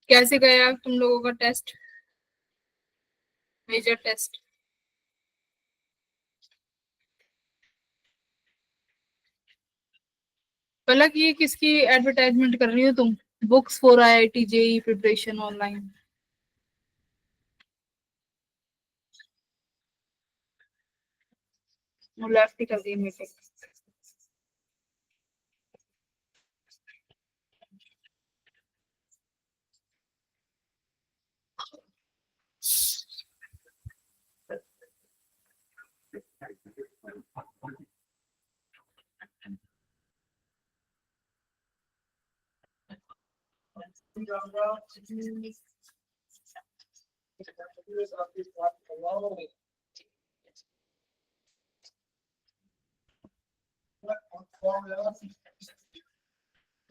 कैसे गया तुम लोगों का टेस्ट, मेजर टेस्ट? पलक ये किसकी एडवर्टाइजमेंट कर रही हो तुम? Books for IIT JEE preparation online. Left ही कर दी मीटिंग।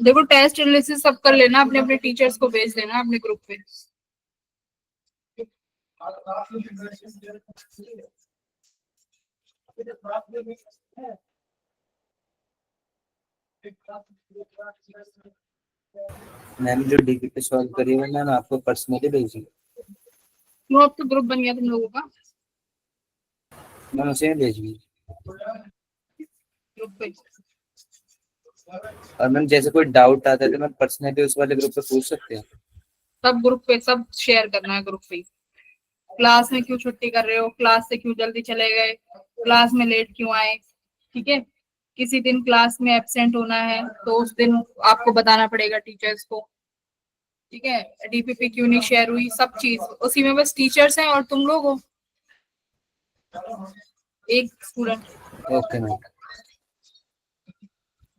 देखो टेस्ट एनालिसिस सब कर लेना, अपने अपने टीचर्स को भेज देना अपने ग्रुप पे। मैंने जो डीपीपी सॉल्व करी है मैंने आपको पर्सनली भेजी। वो अब तो ग्रुप बन गया तुम लोगों का। मैं उसे भेजी। ग्रुप पे और मैम जैसे कोई डाउट आता है तो मैं पर्सनली उस वाले ग्रुप पे पूछ सकते हैं। सब ग्रुप पे सब शेयर करना है ग्रुप पे। क्लास में क्यों छुट्टी कर रहे हो, क्लास से क्यों जल्दी चले गए, क्लास में लेट क्यों आए, ठीक है। किसी दिन क्लास में एब्सेंट होना है तो उस दिन आपको बताना पड़ेगा टीचर्स को, ठीक है। डीपीपी क्यों नहीं शेयर हुई, सब चीज उसी में, बस टीचर्स हैं और तुम लोग हो, एक स्टूडेंट। Okay ma'am.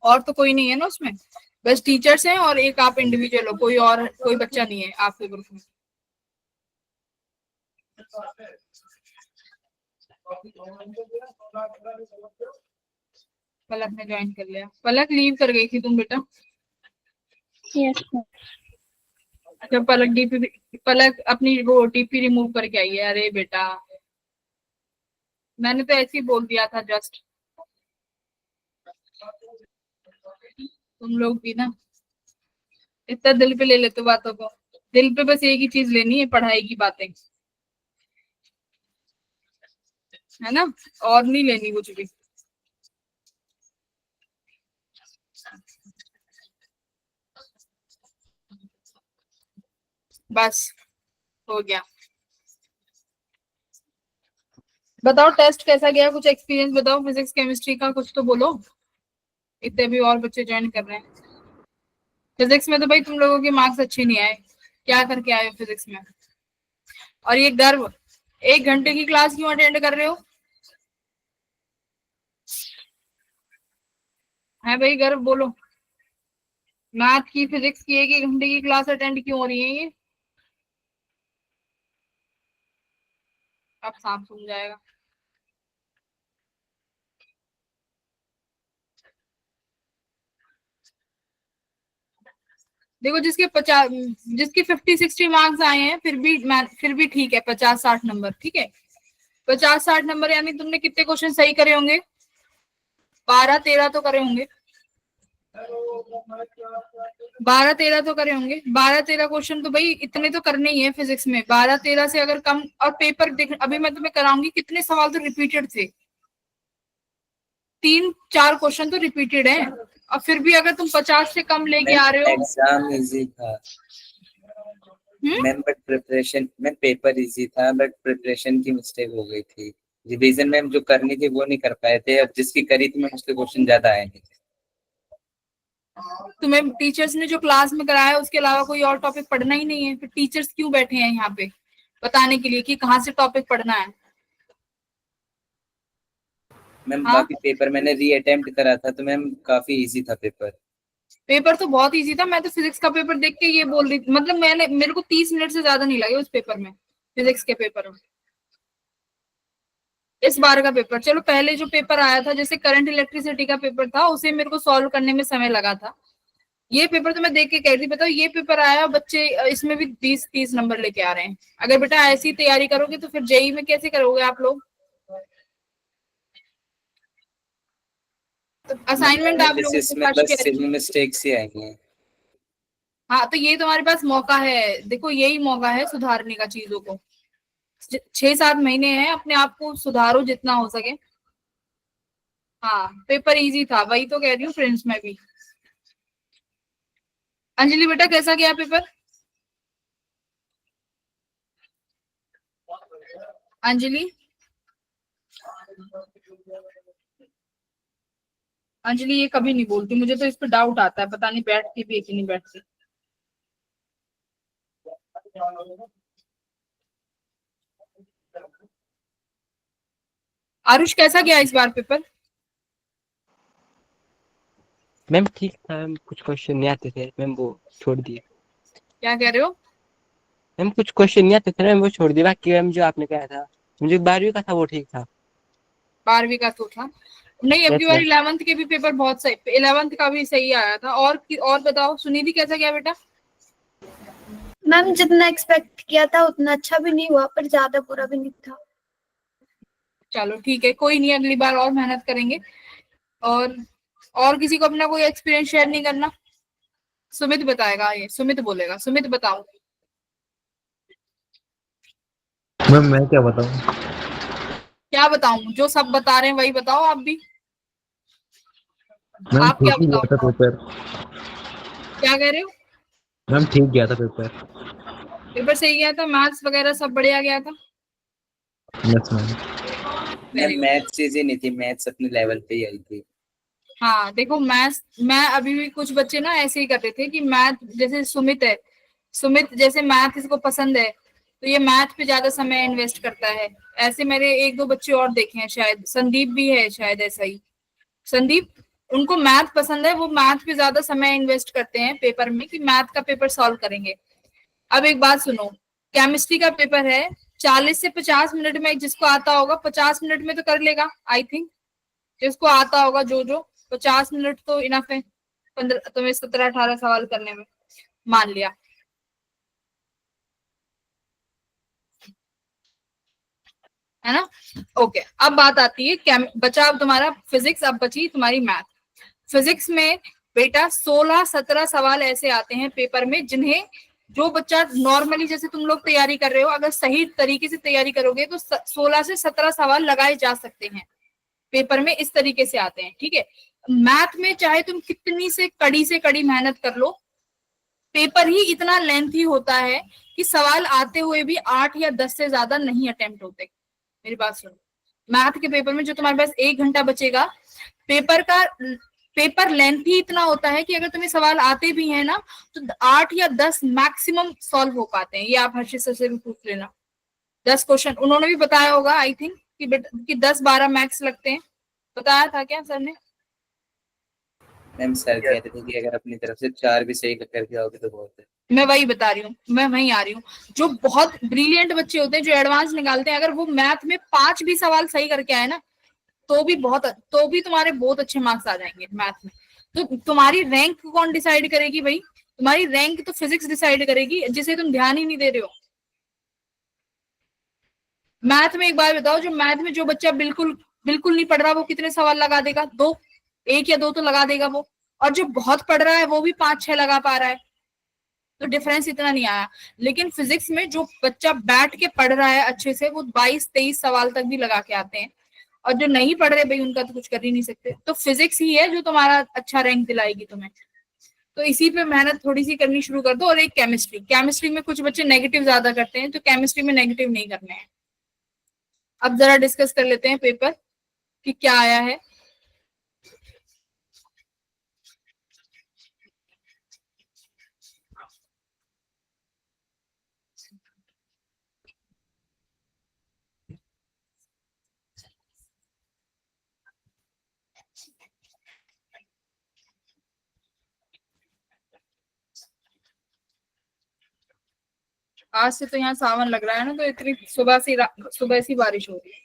और तो कोई नहीं है ना उसमें, बस टीचर्स हैं और एक आप इंडिविजुअल हो, कोई और कोई बच्चा नहीं है आपके ग्रुप में। पलक ने ज्वाइन कर लिया। पलक लीव कर गई थी तुम बेटा? यस अच्छा पलक डीपी, पलक अपनी वो डीपी रिमूव करके आई है। अरे बेटा मैंने तो ऐसे ही बोल दिया था जस्ट। तुम लोग भी ना इतना दिल पे ले लेते हो बातों को। दिल पे बस एक ही चीज लेनी है, पढ़ाई की बातें, है ना, और नहीं लेनी कुछ भी। बस हो गया। बताओ टेस्ट कैसा गया, कुछ एक्सपीरियंस बताओ फिजिक्स केमिस्ट्री का, कुछ तो बोलो। इतने भी और बच्चे ज्वाइन कर रहे हैं। फिजिक्स में तो भाई तुम लोगों के मार्क्स अच्छे नहीं आए, क्या करके आए हो फिजिक्स में? और ये गर्व, 1 घंटे की क्लास क्यों अटेंड कर रहे हो? है भाई गर्व, बोलो। मैथ की फिजिक्स की 1 1 घंटे की क्लास अटेंड क्यों हो रही है ये? अब सांप सुन जाएगा। देखो जिसके 50 60 मार्क्स आए हैं फिर भी ठीक है, 50 60 नंबर ठीक है। 50 60 नंबर यानी तुमने कितने क्वेश्चन सही करे होंगे? 12 13 तो करे होंगे। 12 13 तो करे होंगे। 12 13 क्वेश्चन तो भाई इतने तो करने ही है फिजिक्स में। 12 13 से अगर कम, और पेपर देख अभी मैं तुम्हें कराऊंगी, कितने सवाल तो रिपीटेड थे, 3 4 क्वेश्चन तो रिपीटेड है। और फिर भी अगर तुम 50 से कम लेके मैम आ रहे हो। एग्जाम इजी था हम्म। मैम, बट प्रिपरेशन में पेपर इजी था बट प्रिपरेशन की मिस्टेक हो गई थी। रिवीजन मैम जो करनी थी वो नहीं कर पाए थे, अब जिसकी करी थी मैम उसके क्वेश्चन ज्यादा आए नहीं थे। तुम्हें टीचर्स ने जो क्लास में कराया उसके अलावा कोई और टॉपिक पढ़ना ही नहीं है, फिर टीचर्स क्यों बैठे हैं यहाँ पे बताने के लिए कि कहाँ से टॉपिक पढ़ना है? मैम हाँ, बाकी पेपर मैंने री अटेम्प्ट करा था तो मैम काफी इजी था पेपर। पेपर तो बहुत इजी था। मैं तो फिजिक्स का पेपर देख के ये बोल रही थी, मतलब मेरे को 30 मिनट से ज्यादा नहीं लगे उस पेपर में, फिजिक्स के पेपर में। इस बार का पेपर, चलो पहले जो पेपर आया था जैसे करंट इलेक्ट्रिसिटी का पेपर था, उसे मेरे को सॉल्व करने में समय लगा था। ये पेपर तो मैं देख के कह रही थी, बताओ ये पेपर आया, बच्चे इसमें भी 20 30 नंबर लेके आ रहे हैं। अगर बेटा ऐसी तैयारी करोगे तो फिर जेई में कैसे करोगे आप लोग? तो मैम असाइनमेंट आप लोगों एनालिसिस के में पास बस शेयर। सिली मिस्टेक्स ही आएंगे। हाँ, तो ये तुम्हारे पास मौका है, देखो यही मौका है सुधारने का चीजों को। 6-7 महीने हैं, अपने आप को सुधारो जितना हो सके। हाँ, पेपर इजी था, वही तो कह रही हूँ फ्रेंड्स में भी। अंजलि बेटा कैसा गया पेपर? अंजलि, अंजलि ये कभी नहीं बोलती, मुझे तो इस पर डाउट आता है, पता नहीं बैठती भी है कि नहीं बैठती। आरुष कैसा गया इस बार पेपर? मैम ठीक था मैम, कुछ क्वेश्चन नहीं आते थे मैम, वो छोड़ दिए। क्या कह रहे हो? मैम कुछ क्वेश्चन नहीं आते थे मैम, वो छोड़ दिए। बाकी मैम जो आपने कहा था, मुझे 12वीं का था वो ठीक था। 12वीं का तो था नहीं, अब की यस बार मैम। 11th के भी पेपर बहुत सही, 11th का भी सही आया था। और बताओ सुनिधि कैसा गया बेटा? मैम जितना एक्सपेक्ट किया था उतना अच्छा भी नहीं हुआ, पर ज्यादा बुरा भी नहीं था। चलो ठीक है, कोई नहीं, अगली बार और मेहनत करेंगे। और किसी को अपना कोई एक्सपीरियंस शेयर नहीं करना? सुमित बताएगा, ये सुमित बोलेगा, सुमित बताओ। मैम मैं क्या बताऊं? क्या बताऊं? जो सब बता रहे हैं वही बताओ आप भी। मैम आप क्या ठीक ही बताओ? गया था पेपर। क्या कह रहे हो? मैम ठीक गया था पेपर। पेपर सही गया था, मैथ्स वगैरह सब बढ़िया गया था? Yes ma'am. Very ma'am good. Maths चीजें नहीं थी, मैथ्स अपने लेवल पे ही आई थी। हाँ देखो, मैथ्स, मैं अभी भी कुछ बच्चे ना ऐसे ही करते थे कि मैथ, जैसे सुमित है, सुमित जैसे मैथ इसको पसंद है तो ये मैथ पे ज्यादा समय इन्वेस्ट करता है। ऐसे मेरे 1-2 बच्चे और देखे हैं, शायद संदीप भी है, शायद ऐसा ही। संदीप, उनको मैथ पसंद है, वो मैथ पे ज्यादा समय इन्वेस्ट करते हैं पेपर में, कि मैथ का पेपर सॉल्व करेंगे। अब एक बात सुनो, केमिस्ट्री का पेपर है, 40 से 50 मिनट में जिसको आता होगा 50 मिनट में तो कर लेगा आई थिंक। जिसको आता होगा, जो 50 मिनट तो इनफ है 15, तुम्हें 17-18 सवाल करने में, मान लिया, है ना? ओके, अब बात आती है, बचा अब तुम्हारा फिजिक्स, अब बची तुम्हारी मैथ। फिजिक्स में बेटा 16-17 सवाल ऐसे आते हैं पेपर में, जिन्हें जो बच्चा नॉर्मली जैसे तुम लोग तैयारी कर रहे हो, अगर सही तरीके से तैयारी करोगे तो 16 से 17 सवाल लगाए जा सकते हैं पेपर में, इस तरीके से आते हैं, ठीक है? मैथ में चाहे तुम कितनी से कड़ी मेहनत कर लो, पेपर ही इतना लेंथी होता है कि सवाल आते हुए भी 8 या 10 से ज्यादा नहीं अटेम्प्ट होते। मेरी बात सुनो, मैथ के पेपर में जो तुम्हारे पास 1 घंटा बचेगा, पेपर लेंथ ही इतना होता है कि अगर तुम्हें सवाल आते भी हैं ना, तो 8 या 10 मैक्सिमम सॉल्व हो पाते हैं। ये आप हर्षित सर से भी पूछ लेना। 10 क्वेश्चन उन्होंने भी बताया होगा आई थिंक, कि 10-12 मैक्स लगते हैं। बताया था क्या सर ने? मैम सर कह रहे थे कि अगर अपनी तरफ से 4 भी सही करके आओगे तो बहुत है। मैं वही बता रही हूँ, मैं वही आ रही हूँ। जो बहुत ब्रिलियंट बच्चे होते हैं, जो एडवांस निकालते हैं, अगर वो मैथ में 5 भी सवाल सही करके आए ना, तो भी तुम्हारे बहुत अच्छे मार्क्स आ जाएंगे मैथ में। तो तुम्हारी रैंक कौन डिसाइड करेगी भाई? तुम्हारी रैंक तो फिजिक्स डिसाइड करेगी, जिसे तुम ध्यान ही नहीं दे रहे हो। मैथ में एक बार बताओ, जो मैथ में जो बच्चा बिल्कुल बिल्कुल नहीं पढ़ रहा, वो कितने सवाल लगा देगा? 2, 1 या 2 तो लगा देगा वो। और जो बहुत पढ़ रहा है वो भी 5-6 लगा पा रहा है, तो डिफरेंस इतना नहीं आया। लेकिन फिजिक्स में जो बच्चा बैठ के पढ़ रहा है अच्छे से, वो 22-23 सवाल तक भी लगा के आते हैं। और जो नहीं पढ़ रहे भाई, उनका तो कुछ कर ही नहीं सकते। तो फिजिक्स ही है जो तुम्हारा अच्छा रैंक दिलाएगी तुम्हें। तो इसी पे मेहनत थोड़ी सी करनी शुरू कर दो। और एक केमिस्ट्री में कुछ बच्चे नेगेटिव ज्यादा करते हैं, तो केमिस्ट्री में नेगेटिव नहीं करने हैं। अब जरा डिस्कस कर लेते हैं पेपर कि क्या आया है। आज से तो यहाँ सावन लग रहा है ना, तो इतनी सुबह से बारिश हो रही है।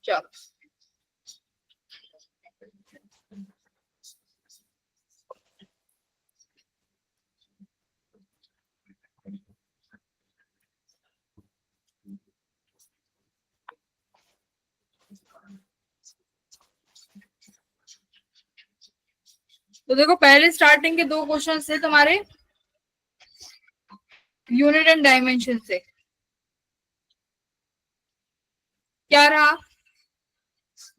चलो, तो देखो पहले स्टार्टिंग के 2 क्वेश्चन थे तुम्हारे यूनिट एंड डायमेंशन से, क्या रहा?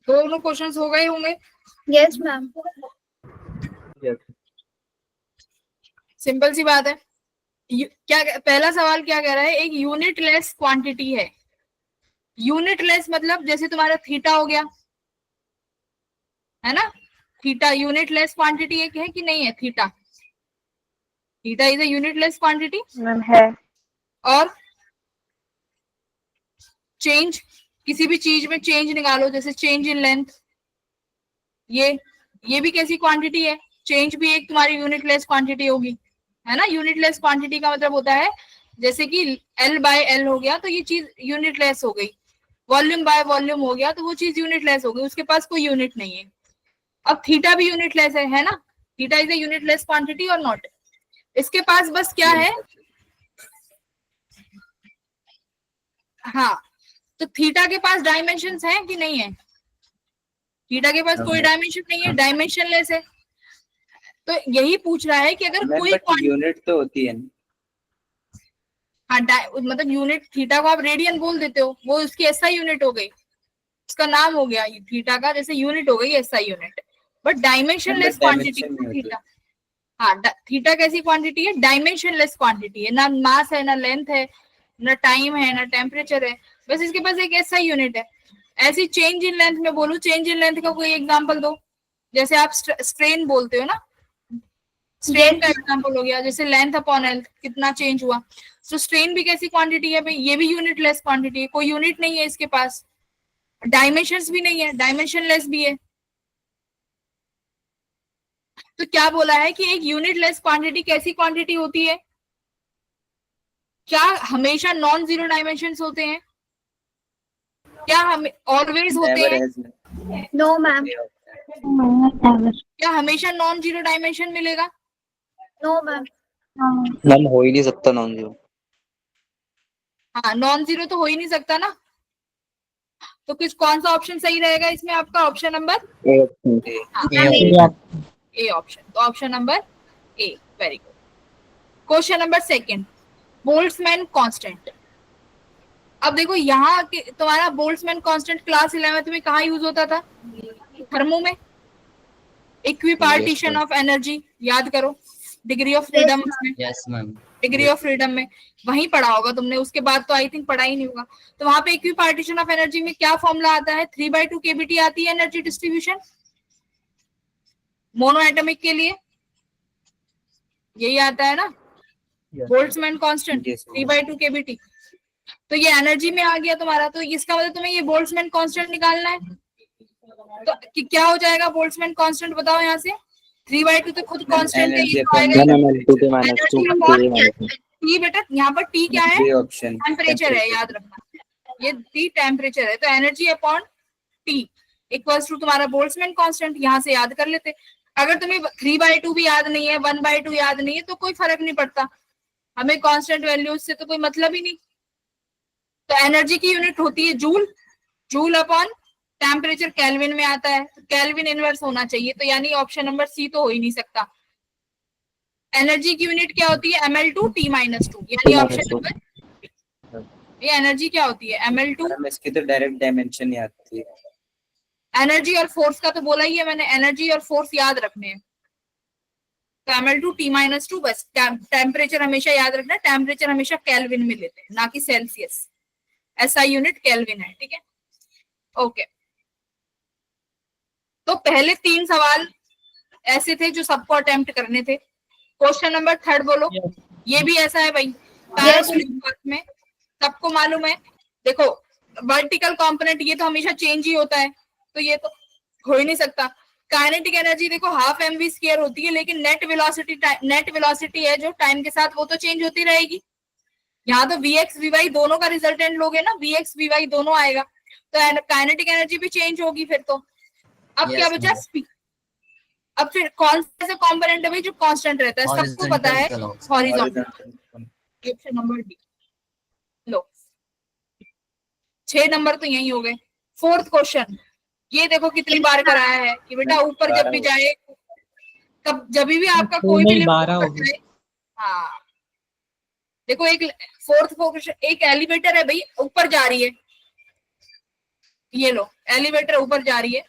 दोनों क्वेश्चंस हो गए होंगे। Yes ma'am. सिंपल सी बात है। क्या पहला सवाल क्या कह रहा है? एक यूनिट लेस क्वांटिटी है। यूनिट लेस मतलब जैसे तुम्हारा थीटा हो गया, है ना? थीटा यूनिट लेस क्वांटिटी एक है कि नहीं है? Theta, theta is a unit less quantity. Ma'am है। और चेंज, किसी भी चीज में चेंज निकालो, जैसे चेंज इन लेंथ, ये भी कैसी क्वांटिटी है? चेंज भी एक तुम्हारी यूनिट लेस क्वांटिटी होगी, है ना? यूनिट लेस क्वांटिटी का मतलब होता है जैसे कि L बाय एल हो गया तो ये चीज यूनिट लेस हो गई, वॉल्यूम बाय वॉल्यूम हो गया तो वो चीज यूनिट लेस हो गई, उसके पास कोई यूनिट नहीं है। अब थीटा भी यूनिट लेस है ना? Theta is a unit less quantity और नॉट? इसके पास बस क्या है? हाँ, तो थीटा के पास डायमेंशंस हैं कि नहीं है? थीटा के पास कोई डायमेंशन नहीं है, डायमेंशन लेस है। तो यही पूछ रहा है कि अगर कोई यूनिट तो होती है ना। हाँ, मतलब यूनिट, थीटा को आप रेडियन बोल देते हो, वो उसकी एसआई यूनिट हो गई, उसका नाम हो गया थीटा का, जैसे यूनिट हो गई SI unit. But dimension less quantity theta. हाँ, थीटा कैसी क्वांटिटी है? डायमेंशन लेस क्वांटिटी है, ना मास है, ना लेंथ है, ना टाइम है, ना टेम्परेचर है, बस इसके पास एक एसआई यूनिट है। ऐसी चेंज इन लेंथ में बोलूं, चेंज इन लेंथ का कोई एग्जांपल दो। जैसे आप स्ट्रेन बोलते हो ना, स्ट्रेन का एग्जांपल हो गया, जैसे लेंथ अपॉन हेल्थ, कितना चेंज हुआ। तो स्ट्रेन भी कैसी क्वांटिटी है भाई? ये भी यूनिट लेस क्वांटिटी है, कोई यूनिट नहीं है इसके पास, डायमेंशंस भी नहीं है, डायमेंशन लेस भी है। तो क्या बोला है कि एक यूनिट लेस क्वांटिटी कैसी क्वांटिटी होती है? क्या हमेशा नॉन जीरो डायमेंशंस होते हैं? क्या हम ऑलवेज होते हैं? No ma'am. क्या हमेशा नॉन जीरो डायमेंशन मिलेगा? No ma'am. मैम हो ही नहीं सकता नॉन जीरो। हाँ, नॉन जीरो तो हो ही नहीं सकता ना। तो कौन सा ऑप्शन सही रहेगा इसमें आपका? Option number A option. तो option number A, very good. Question number second, Boltzmann constant. अब देखो यहाँ तुम्हारा बोल्ट्जमैन कांस्टेंट क्लास 11th में कहाँ यूज होता था? थर्मो में। इक्विपार्टीशन ऑफ एनर्जी याद करो, डिग्री ऑफ फ्रीडम में। Yes ma'am. Degree of freedom में वहीं पढ़ा होगा तुमने, उसके बाद तो आई थिंक पढ़ा ही नहीं होगा। तो वहां पे इक्विपार्टीशन ऑफ एनर्जी में क्या फॉर्मूला आता है? 3/2 kBT आती है एनर्जी डिस्ट्रीब्यूशन मोनो एटॉमिक के लिए, यही आता है ना बोल्ट्जमैन कांस्टेंट, 3/2 kBT। तो ये एनर्जी में आ गया तुम्हारा, तो इसका मतलब तुम्हें ये बोल्ट्जमैन कांस्टेंट निकालना है। तो क्या हो जाएगा बोल्ट्जमैन कांस्टेंट? बताओ यहाँ से। 3/2 तो खुद कांस्टेंट है, ये तो आएगा टी बेटा। यहाँ पर टी क्या है? टेम्परेचर है, याद रखना, ये टी टेम्परेचर है। तो energy upon T equals to तुम्हारा बोल्ट्जमैन कांस्टेंट, यहाँ से याद कर लेते। अगर तुम्हें 3/2 भी याद नहीं है, 1/2 याद नहीं है, तो कोई फर्क नहीं पड़ता, हमें कांस्टेंट वैल्यूज से तो कोई मतलब ही नहीं। तो एनर्जी की यूनिट होती है joule, joule upon temperature kelvin में आता है, केल्विन इनवर्स होना चाहिए, तो यानी ऑप्शन नंबर सी तो हो ही नहीं सकता। एनर्जी की यूनिट क्या होती है? ml2 t-2, यानी ऑप्शन नंबर, ये एनर्जी क्या होती है? ml2। इसकी तो डायरेक्ट डायमेंशन ही आती है। एनर्जी और फोर्स का तो बोला ही है मैंने, एनर्जी और फोर्स याद रखने हैं। तो ml2 t-2, बस टेम्परेचर हमेशा याद रखना, टेम्परेचर हमेशा केल्विन में लेते हैं, ना कि सेल्सियस। एसआई यूनिट केल्विन है, ठीक है, ओके। तो पहले 3 सवाल ऐसे थे जो सबको अटेम्प्ट करने थे। क्वेश्चन नंबर 3 बोलो। ये भी ऐसा है भाई, पैराबोलिक वर्क में सबको मालूम है। देखो वर्टिकल कंपोनेंट ये तो हमेशा चेंज ही होता है, तो ये तो हो ही नहीं सकता। काइनेटिक एनर्जी देखो हाफ mv² होती है, लेकिन नेट वेलोसिटी है जो टाइम के साथ वो तो चेंज होती रहेगी। यहाँ तो vx vy दोनों का रिजल्टेंट लोगे ना, vx vy दोनों आएगा, तो काइनेटिक एनर्जी भी चेंज होगी फिर तो। अब क्या बचा? स्पीड। अब फिर कौन सा कंपोनेंट है भाई जो कांस्टेंट रहता है? सबको पता है, हॉरिजॉन्टल। Option number D. लो 6 नंबर तो यही हो गए। 4th क्वेश्चन, ये देखो कितनी बार कराया है कि बेटा ऊपर जब भी जाए कब जब भी आपका कोई भी लिफ्ट, हाँ देखो एक फोर्थ फोकस, एक एलिवेटर है भाई, ऊपर जा रही है, ये लो एलिवेटर ऊपर जा रही है,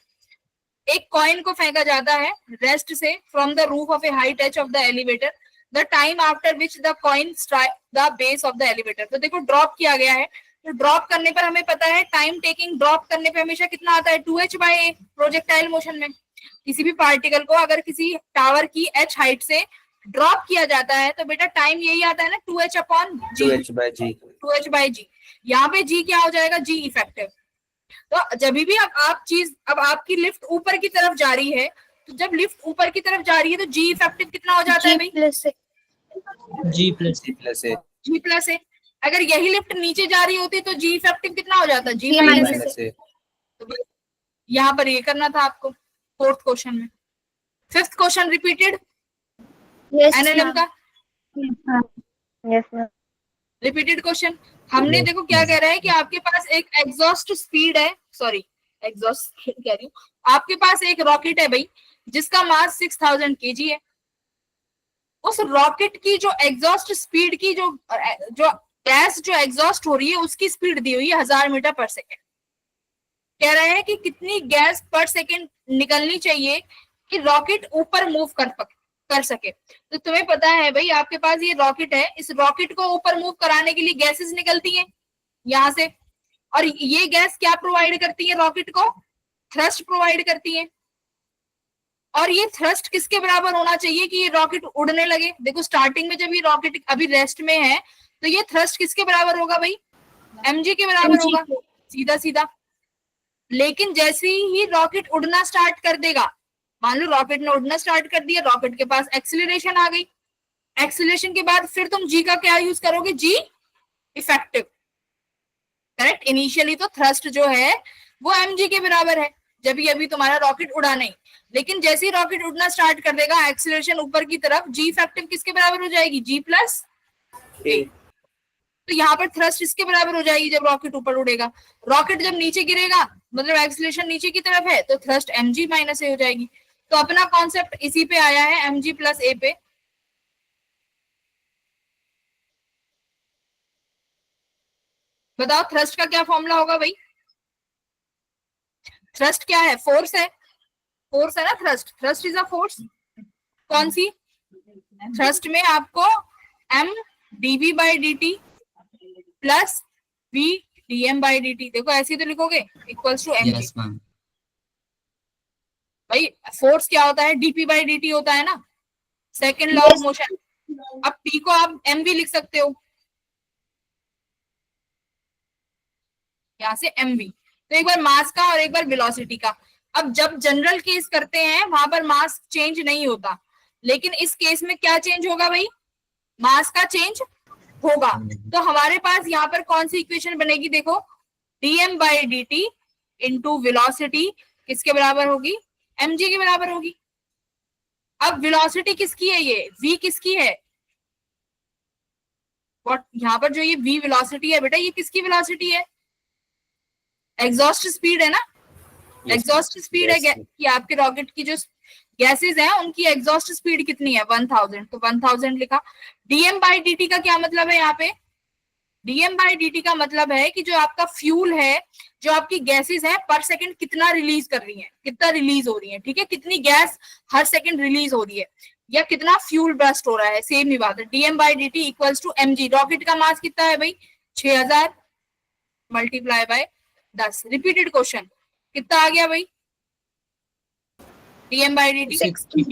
एक कॉइन को फेंका जाता है रेस्ट से from the roof of A high touch of the elevator, the time after which the coin strike the base of the elevator. तो देखो ड्रॉप किया गया है, तो ड्रॉप करने पर हमें पता है टाइम टेकिंग ड्रॉप करने पे हमेशा कितना आता है 2h/a प्रोजेक्टाइल मोशन में। किसी भी पार्टिकल को अगर किसी टावर की h हाइट से ड्रॉप किया जाता है तो बेटा टाइम यही आता है ना 2h/g। 2h/g यहाँ पे g क्या हो जाएगा, g इफेक्टिव। तो जब भी अब आपकी लिफ्ट ऊपर की तरफ जा रही है, तो जब लिफ्ट ऊपर की तरफ जा रही है तो g इफेक्टिव कितना हो जाता है भाई, G+A। अगर यही लिफ्ट नीचे जा रही होती तो g इफेक्टिव कितना हो जाता, G-A। तो यहाँ पर ये करना था आपको फोर्थ क्वेश्चन में। फिफ्थ क्वेश्चन रिपीटेड एनएलएम का, रिपीटेड क्वेश्चन। हमने देखो क्या कह रहा है कि आपके पास एक एग्जॉस्ट स्पीड है, सॉरी एग्जॉस्ट कह रही हूँ, आपके पास एक रॉकेट है भाई जिसका मास 6000 kg है। उस रॉकेट की जो एग्जॉस्ट स्पीड की जो गैस जो एग्जॉस्ट हो रही है उसकी स्पीड दी हुई है 1000 मीटर पर सेकेंड। कह रहे हैं कि कितनी गैस पर सेकेंड निकलनी चाहिए कि रॉकेट ऊपर मूव कर सके। तो तुम्हें पता है भाई आपके पास ये रॉकेट है, इस रॉकेट को ऊपर मूव कराने के लिए गैसेस निकलती हैं यहां से, और ये गैस क्या प्रोवाइड करती है रॉकेट को, थ्रस्ट प्रोवाइड करती है। और ये थ्रस्ट किसके बराबर होना चाहिए कि ये रॉकेट उड़ने लगे। देखो स्टार्टिंग में जब ये रॉकेट अभी रेस्ट में है तो ये थ्रस्ट किसके बराबर होगा भाई, mg के बराबर होगा, सीधा सीधा। लेकिन जैसे ही रॉकेट उड़ना स्टार्ट कर देगा, मान लो रॉकेट ने उड़ना स्टार्ट कर दिया, रॉकेट के पास एक्सीलरेशन आ गई, एक्सीलरेशन के बाद फिर तुम जी का क्या यूज करोगे, जी इफेक्टिव, करेक्ट। इनिशियली तो थ्रस्ट जो है वो mg के बराबर है जब ये अभी तुम्हारा रॉकेट उड़ा नहीं, लेकिन जैसे ही रॉकेट उड़ना स्टार्ट कर देगा एक्सीलरेशन ऊपर की तरफ, जी इफेक्टिव किसके बराबर हो जाएगी, G+A। तो यहाँ पर थ्रस्ट इसके बराबर हो जाएगी जब रॉकेट ऊपर उड़ेगा। रॉकेट जब नीचे गिरेगा मतलब एक्सीलरेशन नीचे की तरफ है तो थ्रस्ट mg-a हो जाएगी। तो अपना कॉन्सेप्ट इसी पे आया है, mg+a पे। बताओ थ्रस्ट का क्या फॉर्मूला होगा भाई, थ्रस्ट क्या है, फोर्स है, फोर्स है ना thrust, thrust is a force. कौन सी, थ्रस्ट में आपको m dv/dt plus v dm/dt, देखो ऐसे तो लिखोगे इक्वल्स टू mg। भाई फोर्स क्या होता है, dp/dt होता है ना, सेकेंड लॉ ऑफ मोशन। अब p को आप m भी लिख सकते हो, यहाँ से mv। तो एक बार मास का और एक बार वेलोसिटी का। अब जब जनरल केस करते हैं वहां पर मास चेंज नहीं होता, लेकिन इस केस में क्या चेंज होगा भाई, मास का चेंज होगा। तो हमारे पास यहाँ पर कौन सी इक्वेशन बनेगी, देखो dm/dt इंटू वेलोसिटी किसके बराबर होगी, mg के बराबर होगी। अब वेलोसिटी किसकी है, ये v किसकी है, यहाँ पर जो ये v वेलोसिटी है बेटा, ये किसकी वेलोसिटी है, एग्जॉस्ट स्पीड है ना, एग्जॉस्ट स्पीड है कि आपके रॉकेट की जो गैसेस हैं उनकी एग्जॉस्ट स्पीड कितनी है 1000, तो 1000 लिखा। dm/dt का क्या मतलब है, यहाँ पे dm/dt का मतलब है कि जो आपका फ्यूल है, जो आपकी गैसेस है पर सेकंड कितना रिलीज कर रही है, कितना रिलीज हो रही है, ठीक है, कितनी गैस हर सेकंड रिलीज हो रही है या कितना फ्यूल बर्स्ट हो रहा है, सेम ही बात है। dm/dt equals to mg। Rocket का मास कितना है भाई, 6000 मल्टीप्लाई बाय 10। रिपीटेड क्वेश्चन कितना आ गया भाई, dm/dt 60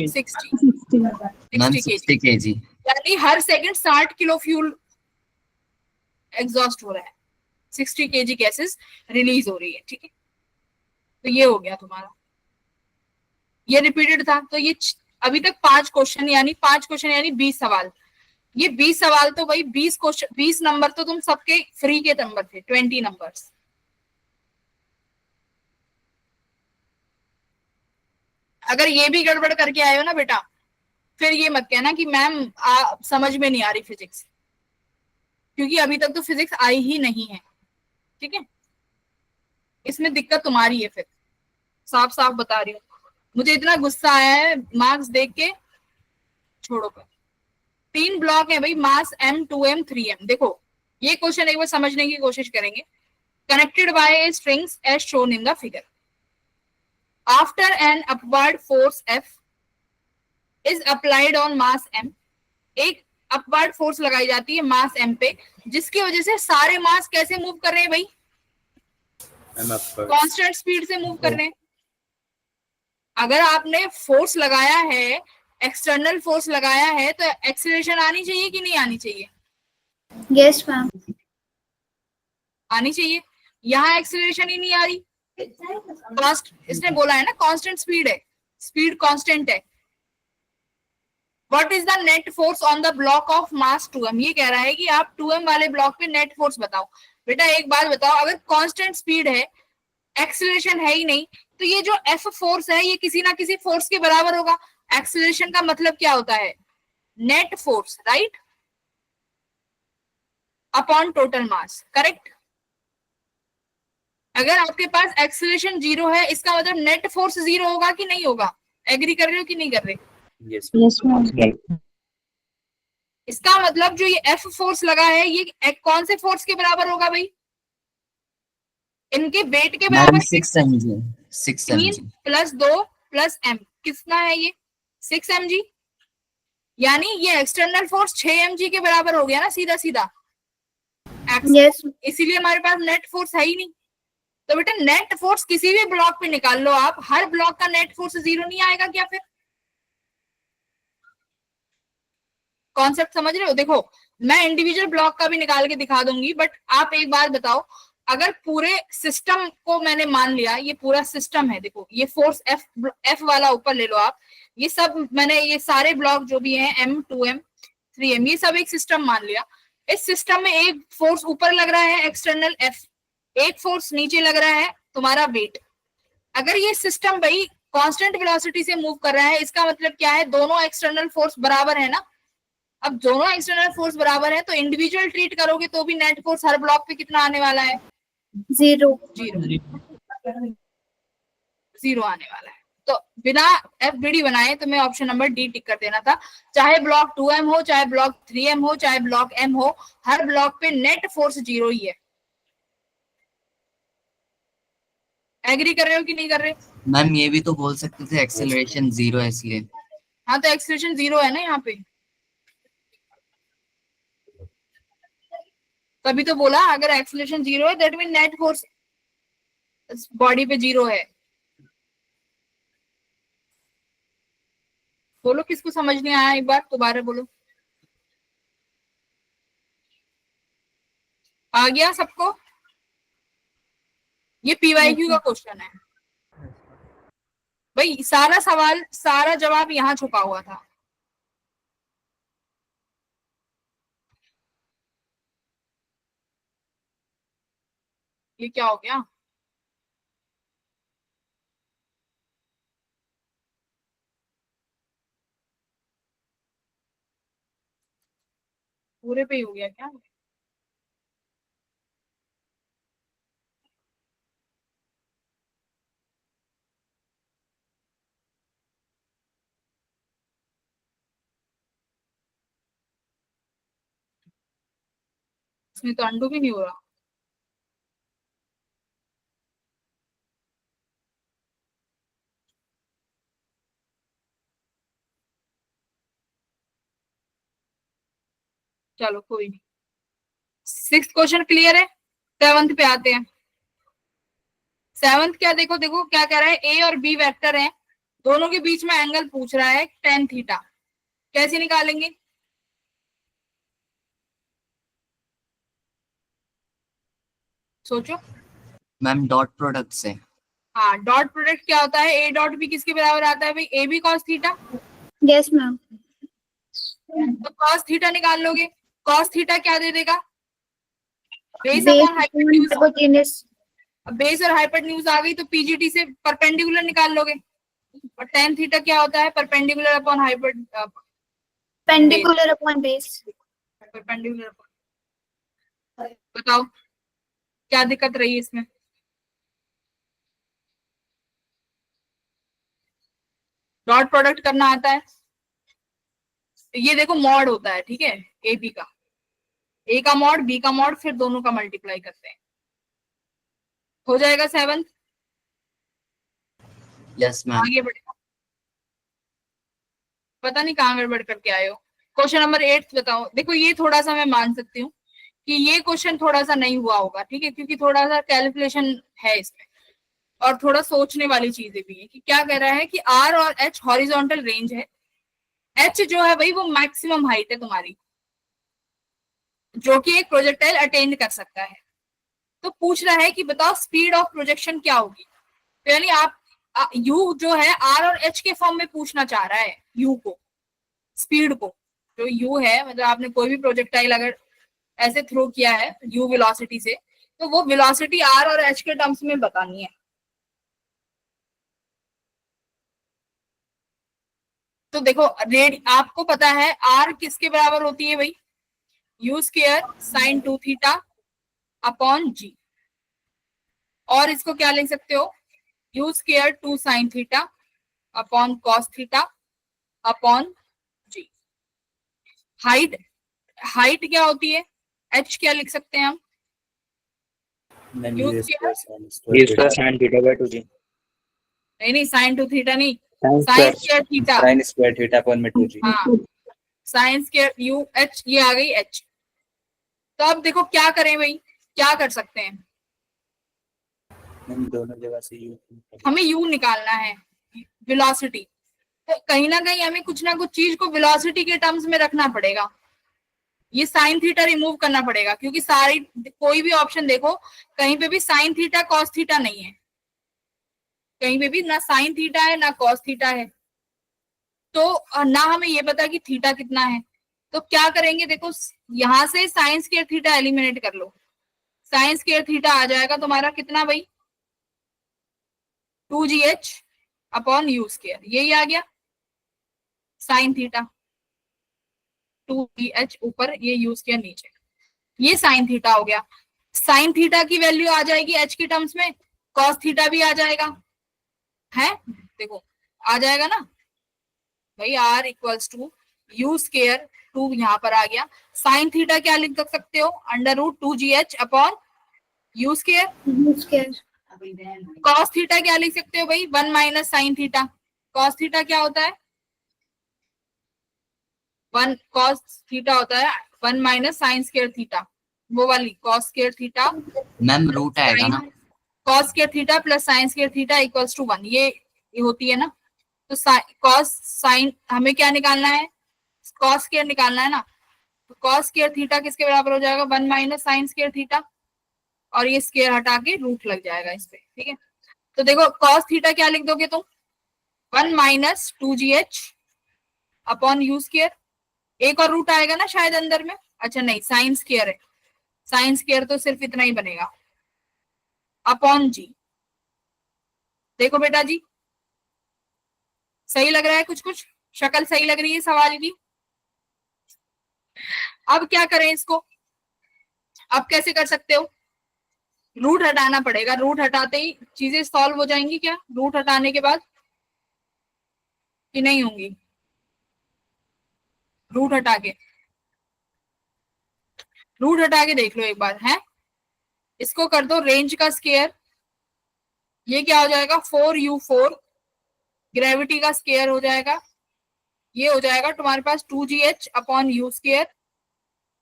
kg, यानी हर सेकंड 60 किलो फ्यूल एग्जॉस्ट हो रहा है, 60 kg गैसेस रिलीज हो रही है, ठीक है। तो ये हो गया तुम्हारा, ये रिपीटेड था। तो ये अभी तक 5 क्वेश्चन यानी 20 सवाल। ये 20 सवाल तो भाई 20 क्वेश्चन, 20 नंबर तो तुम सबके फ्री के नंबर थे, 20 नंबर्स। अगर ये भी गड़बड़ करके आए हो ना बेटा, फिर ये मत कहना कि मैम समझ में नहीं आ रही फिजिक्स, क्योंकि अभी तक तो फिजिक्स आई ही नहीं है, ठीक है। इसमें दिक्कत तुम्हारी है, फिर साफ साफ बता रही हूँ। मुझे इतना गुस्सा आया है मार्क्स देख के छोड़ो पर, 3 ब्लॉक है भाई, मास m 2m 3m। देखो ये क्वेश्चन एक बार समझने की कोशिश करेंगे। Connected by strings as shown in the figure, after an upward force F is applied on mass m, एक अपवर्ड फोर्स लगाई जाती है मास m पे, जिसकी वजह से सारे मास कैसे मूव कर रहे हैं भाई, कांस्टेंट स्पीड से मूव कर रहे हैं। अगर आपने फोर्स लगाया है, एक्सटर्नल फोर्स लगाया है, तो एक्सीलरेशन आनी चाहिए कि नहीं आनी चाहिए? Yes ma'am. आनी चाहिए। यहाँ एक्सीलरेशन ही नहीं आ रही। इसने बोला है ना कांस्टेंट स्पीड है, स्पीड कांस्टेंट है। What is the net force on the block of mass 2m, ये कह रहा है कि आप 2m वाले ब्लॉक पे नेट फोर्स बताओ। बेटा एक बात बताओ, अगर कांस्टेंट स्पीड है, एक्सीलरेशन है ही नहीं, तो ये जो F फोर्स है ये किसी ना किसी फोर्स के बराबर होगा। एक्सीलरेशन का मतलब क्या होता है? Net force, right, upon total mass, correct. अगर आपके पास एक्सीलरेशन 0 है, इसका मतलब नेट फोर्स 0 होगा कि नहीं होगा? एग्री कर रहे हो कि नहीं कर रहे? Yes yes ma'am. इसका मतलब जो ये F फोर्स लगा है, ये कौन से फोर्स के बराबर होगा भाई? इनके वेट के बराबर। 6 mg 6 3 mg + 2 + m, कितना है ये? 6 mg। यानी ये एक्सटर्नल फोर्स 6 mg के बराबर हो गया ना, सीधा सीधा। यस। इसीलिए हमारे पास नेट फोर्स है ही नहीं। तो बेटा नेट फोर्स किसी भी ब्लॉक पे निकाल लो आप, हर ब्लॉक का नेट फोर्स 0 नहीं आएगा क्या? फिर कॉन्सेप्ट समझ रहे हो? देखो मैं इंडिविजुअल ब्लॉक का भी निकाल के दिखा दूंगी, बट आप एक बात बताओ, अगर पूरे सिस्टम को मैंने मान लिया, ये पूरा सिस्टम है, देखो ये फोर्स F वाला ऊपर ले लो आप, ये सब मैंने, ये सारे ब्लॉक जो भी हैं m 2m 3m, ये सब एक सिस्टम मान लिया। इस सिस्टम में एक फोर्स ऊपर लग रहा है एक्सटर्नल F, एक फोर्स नीचे लग रहा है तुम्हारा वेट। अगर ये सिस्टम भाई कांस्टेंट वेलोसिटी से मूव कर रहा है, इसका मतलब क्या है? दोनों एक्सटर्नल फोर्स बराबर है ना। अब दोनों एक्सटर्नल फोर्स बराबर है, तो इंडिविजुअल ट्रीट करोगे तो भी नेट फोर्स हर ब्लॉक पे कितना आने वाला है? 0। 0 आने वाला है। तो बिना FBD बनाए तुम्हें ऑप्शन नंबर डी टिक कर देना था। चाहे ब्लॉक 2m हो, चाहे ब्लॉक 3m हो, चाहे ब्लॉक m हो, हर ब्लॉक पे नेट फोर्स 0 ही है। एग्री कर रहे हो कि नहीं कर रहे? मैम ये भी तो बोल सकते थे एक्सेलरेशन 0 है इसलिए। हाँ तो एक्सीलरेशन 0 है ना यहाँ पे, तभी तो बोला अगर एक्सीलरेशन 0 है that mean net force body पे 0 है। बोलो किसको समझ नहीं आया, एक बार दोबारा बोलो। आ गया सबको? ये PYQ का क्वेश्चन है भाई, सारा सवाल, सारा जवाब यहाँ छुपा हुआ था। ये क्या हो गया? पूरे पे ही हो गया क्या? इसमें तो अंडू भी नहीं हो रहा। चलो कोई नहीं। 6th क्वेश्चन क्लियर है। 7th पे आते हैं। 7th क्या, देखो देखो क्या कह रहा है, A और B वेक्टर है, दोनों के बीच में एंगल पूछ रहा है tan थीटा, कैसे निकालेंगे? सोचो। मैम डॉट प्रोडक्ट से। हाँ डॉट प्रोडक्ट क्या होता है? A डॉट B किसके बराबर आता है भाई? AB cos theta. Yes ma'am. तो cos थीटा निकाल लोगे, cos थीटा क्या दे देगा? Base base upon hypotenuse. Hypotenuse. Base और हाइपोटेन्यूज आ गई तो PGT से परपेंडिकुलर निकाल लोगे। और tan थीटा क्या होता है? Perpendicular upon perpendicular upon base. Perpendicular upon. बताओ क्या दिक्कत रही इसमें? डॉट प्रोडक्ट करना आता है? तो ये देखो मॉड होता है, ठीक है, ए बी का, ए का मॉड बी का मॉड, फिर दोनों का मल्टीप्लाई करते हैं, हो जाएगा 7। Yes ma'am. आगे बढ़े, पता नहीं कहाँ गड़बड़ करके आए हो। क्वेश्चन नंबर 8 बताओ। देखो ये थोड़ा सा मैं मान सकती हूँ कि ये क्वेश्चन थोड़ा सा नहीं हुआ होगा, ठीक है, क्योंकि थोड़ा सा कैलकुलेशन है इसमें और थोड़ा सोचने वाली चीजें भी है कि क्या कह रहा है कि आर और एच हॉरिजॉन्टल रेंज है, एच जो है भाई वो मैक्सिमम हाइट है तुम्हारी जो कि एक प्रोजेक्टाइल अटेंड कर सकता है। तो पूछ रहा है कि बताओ स्पीड ऑफ प्रोजेक्शन क्या होगी। तो यानी आप यू जो है आर और एच के फॉर्म में पूछना चाह रहा है, यू को, स्पीड को, जो यू है, मतलब आपने कोई भी प्रोजेक्टाइल अगर ऐसे थ्रो किया है यू वेलोसिटी से, तो वो वेलोसिटी आर और एच के टर्म्स में बतानी है। तो देखो रेड आपको पता है आर किसके बराबर होती है भाई, u square sine 2 theta upon g, और इसको क्या लिख सकते हो, u square 2 sine theta upon cos theta upon g. Height, height क्या होती है, एच क्या लिख सकते हैं हम, मैम यू ये square, square sine theta by 2 g नहीं साइन 2 थीटा नहीं, sine sine square square theta, sine square theta upon में 2 जी। हाँ साइन स्क्वायर यू एच, ये आ गई एच। तो अब देखो क्या करें भाई, क्या कर सकते हैं, मैम दोनों जगह से यू, हमें यू निकालना है, वेलोसिटी, तो कहीं ना कहीं हमें कुछ ना कुछ चीज को वेलोसिटी के टर्म्स में रखना पड़ेगा, ये साइन थीटा रिमूव करना पड़ेगा, क्योंकि सारी कोई भी ऑप्शन देखो कहीं पे भी साइन थीटा कॉस थीटा नहीं है, कहीं पे भी ना साइन थीटा है ना कॉस थीटा है, तो ना हमें ये पता कि थीटा कितना है। तो क्या करेंगे, देखो यहां से साइन स्क्वायर थीटा एलिमिनेट कर लो, साइन स्क्वायर थीटा आ जाएगा तुम्हारा कितना भाई, 2gh अपॉन यू स्क्वायर, यही आ गया साइन थीटा, 2gh ऊपर ये यू स्क्वायर नीचे, ये साइन थीटा हो गया। साइन थीटा की वैल्यू आ जाएगी एच के टर्म्स में, कॉस थीटा भी आ जाएगा, है देखो आ जाएगा ना भाई, R equals to u square 2 यहाँ पर आ गया, साइन थीटा क्या लिख सकते हो, under root 2gh upon u square, u square cos theta क्या लिख सकते हो भाई, 1 minus sine theta, cos theta क्या होता है, 1 कॉस थीटा होता है 1 माइनस साइन स्क्वायर थीटा, वो वाली cos square theta, ma'am root आएगा ना। Cos square theta plus sine square theta equals to 1, ये होती है ना। तो कॉस साइन हमें क्या निकालना है, कॉस स्क्वायर निकालना है ना, तो कॉस स्क्वायर थीटा किसके बराबर हो जाएगा, 1 माइनस साइन स्क्वायर थीटा, और ये स्क्वायर हटा के रूट लग जाएगा इस पे, ठीक है। तो देखो कॉस थीटा क्या लिख दोगे तुम, 1 minus 2gh upon u square, एक और रूट आएगा ना शायद अंदर में, अच्छा नहीं साइन स्क्वायर है, साइन स्क्वायर तो सिर्फ इतना ही बनेगा अपॉन जी। देखो बेटा जी सही लग रहा है, कुछ कुछ शक्ल सही लग रही है सवाल की। अब क्या करें इसको, अब कैसे कर सकते हो, रूट हटाना पड़ेगा, रूट हटाते ही चीजें सॉल्व हो जाएंगी क्या, रूट हटाने के बाद कि नहीं होंगी, रूट हटा के, रूट हटा के देख लो एक बार, है इसको कर दो रेंज का स्क्वायर, ये क्या हो जाएगा 4u4, ग्रेविटी का स्क्वायर हो जाएगा, ये हो जाएगा तुम्हारे पास 2gh अपॉन यू स्क्वायर,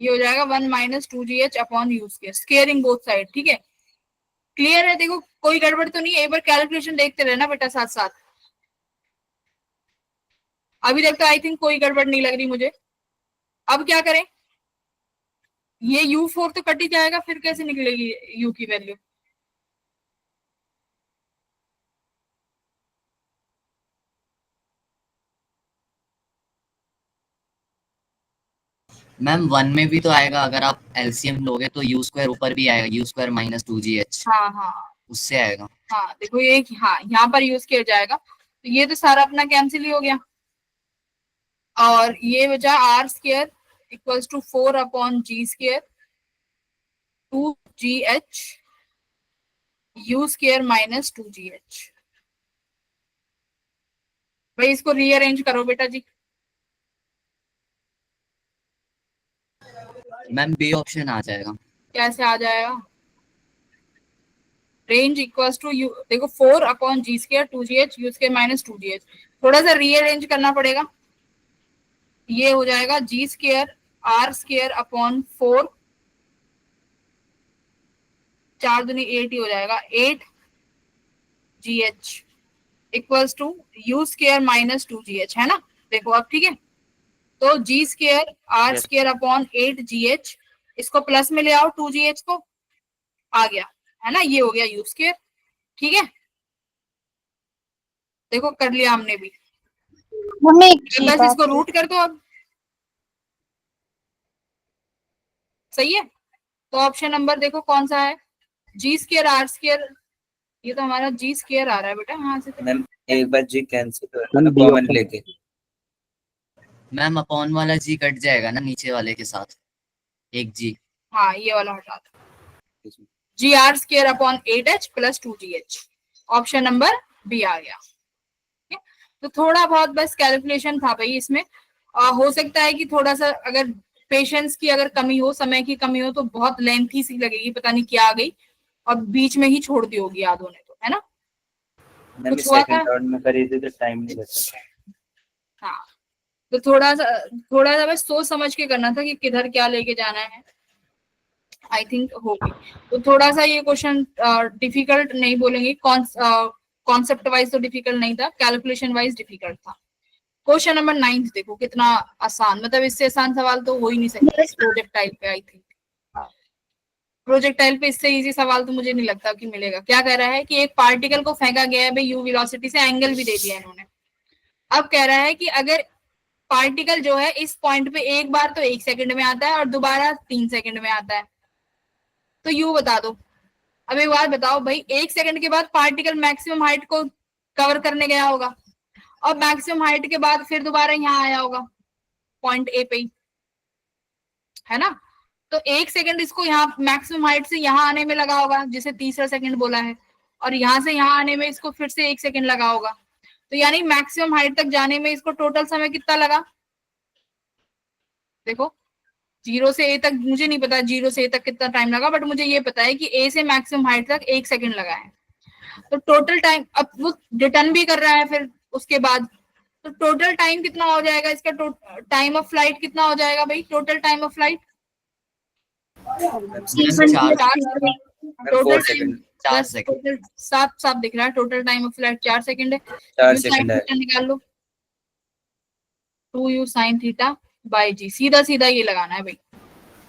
ये हो जाएगा 1 minus 2gh upon u square, squaring both side, ठीक है। क्लियर है, देखो कोई गड़बड़ तो नहीं है, एक बार कैलकुलेशन देखते रहना बेटा साथ साथ, अभी तक तो आई थिंक कोई गड़बड़ नहीं लग रही मुझे। अब क्या करें, ये u4 तो कट ही जाएगा, फिर कैसे निकलेगी u की वैल्यू, मैम 1 में भी तो आएगा, अगर आप एलसीएम लोगे तो यू स्क्वायर ऊपर भी आएगा, यू स्क्वायर माइनस 2gh हाँ हाँ उससे आएगा। हाँ देखो ये हाँ यहाँ पर यूज किया जाएगा, तो ये तो सारा अपना कैंसिल ही हो गया, और ये बचा R square equals to 4 upon ji square 2gh u square minus 2gh। भाई इसको रीअरेंज करो बेटा जी, मैम बी ऑप्शन आ जाएगा। कैसे आ जाएगा? रेंज इक्वल्स टू यू, देखो 4 अपॉन जी square 2gh u square minus 2gh, थोड़ा सा रीअरेंज करना पड़ेगा। ये हो जाएगा g square r square upon 4, 4 दूनी 8 ही हो जाएगा, 8 GH equals to u square minus 2gh, है ना? देखो अब ठीक है, तो g square r Yes. Square upon 8gh, इसको प्लस में ले आओ 2gh को, आ गया, है ना? ये हो गया यू स्क्वायर, ठीक है? देखो कर लिया हमने भी, हमें एक चीज बस इसको रूट कर दो अब, सही है? तो ऑप्शन नंबर देखो कौन सा है, जी स्क्वायर आर स्क्वायर, ये तो हमारा जी स्क्वायर आ रहा है बेटा यहाँ से तो। मैम एक बार जी कैंसिल हो मैम, B कॉमन option। लेके। मैम अपॉन वाला जी कट जाएगा ना नीचे वाले के साथ, एक जी। हाँ ये वाला हटा दो, g r square upon 8h plus 2gh, option number B आ गया। ठीक है? तो थोड़ा बहुत बस कैलकुलेशन था भाई इसमें, हो सकता है कि थोड़ा सा अगर पेशेंस की अगर कमी हो, समय की कमी हो, तो बहुत लेंथी सी लगेगी, पता नहीं क्या आ गई और बीच में ही छोड़ दी होगी याद होने, तो है ना? मैम कुछ हुआ था? सेकंड राउंड में करी थी तो टाइम नहीं बचा। हाँ, तो थोड़ा सा बस सोच समझ के करना था कि किधर क्या लेके जाना है, आई थिंक होगी। तो थोड़ा सा ये क्वेश्चन डिफिकल्ट नहीं बोलेंगे, कॉन्सेप्ट वाइज तो डिफिकल्ट नहीं था, कैलकुलेशन वाइज डिफिकल्ट था। क्वेश्चन नंबर 9 देखो कितना आसान, मतलब इससे आसान सवाल तो हो ही नहीं सकता प्रोजेक्टाइल पे, आई थिंक प्रोजेक्टाइल पे इससे इजी सवाल तो मुझे नहीं लगता कि मिलेगा। क्या कह रहा है कि एक पार्टिकल को फेंका गया है भाई यू वेलोसिटी से, एंगल भी दे दिया इन्होंने। अब कह रहा है कि अगर पार्टिकल जो है इस पॉइंट पे एक बार तो 1 सेकंड में आता है और दोबारा 3 सेकंड में आता है, तो यू बता दो। अब एक बात बताओ भाई, 1 सेकंड के बाद पार्टिकल मैक्सिमम हाइट को कवर करने गया होगा और मैक्सिमम हाइट के बाद फिर दोबारा यहाँ आया होगा पॉइंट ए पे ही, है ना? तो 1 सेकंड इसको यहाँ मैक्सिमम हाइट से यहाँ आने में लगा होगा, जिसे तीसरा सेकंड बोला है, और यहाँ से यहाँ आने में इसको फिर से 1 सेकंड लगा होगा। तो यानी मैक्सिमम हाइट तक जाने में इसको टोटल समय कितना लगा? देखो 0 से ए तक मुझे नहीं पता 0 से ए तक कितना टाइम लगा, बट मुझे ये पता है कि ए से मैक्सिमम हाइट तक 1 सेकंड लगा है। तो टोटल टाइम, अब वो रिटर्न भी कर रहा है फिर उसके बाद, तो टोटल टाइम कितना हो जाएगा इसका? टाइम ऑफ फ्लाइट कितना हो जाएगा भाई? Total time of flight total 4 second. 4 second. साफ साफ दिख रहा है, total time of flight 4 second है। 4 U sin सेकंड है। थीटा निकाल लो, 2u sin थीटा बाई जी, सीधा सीधा ये लगाना है भाई।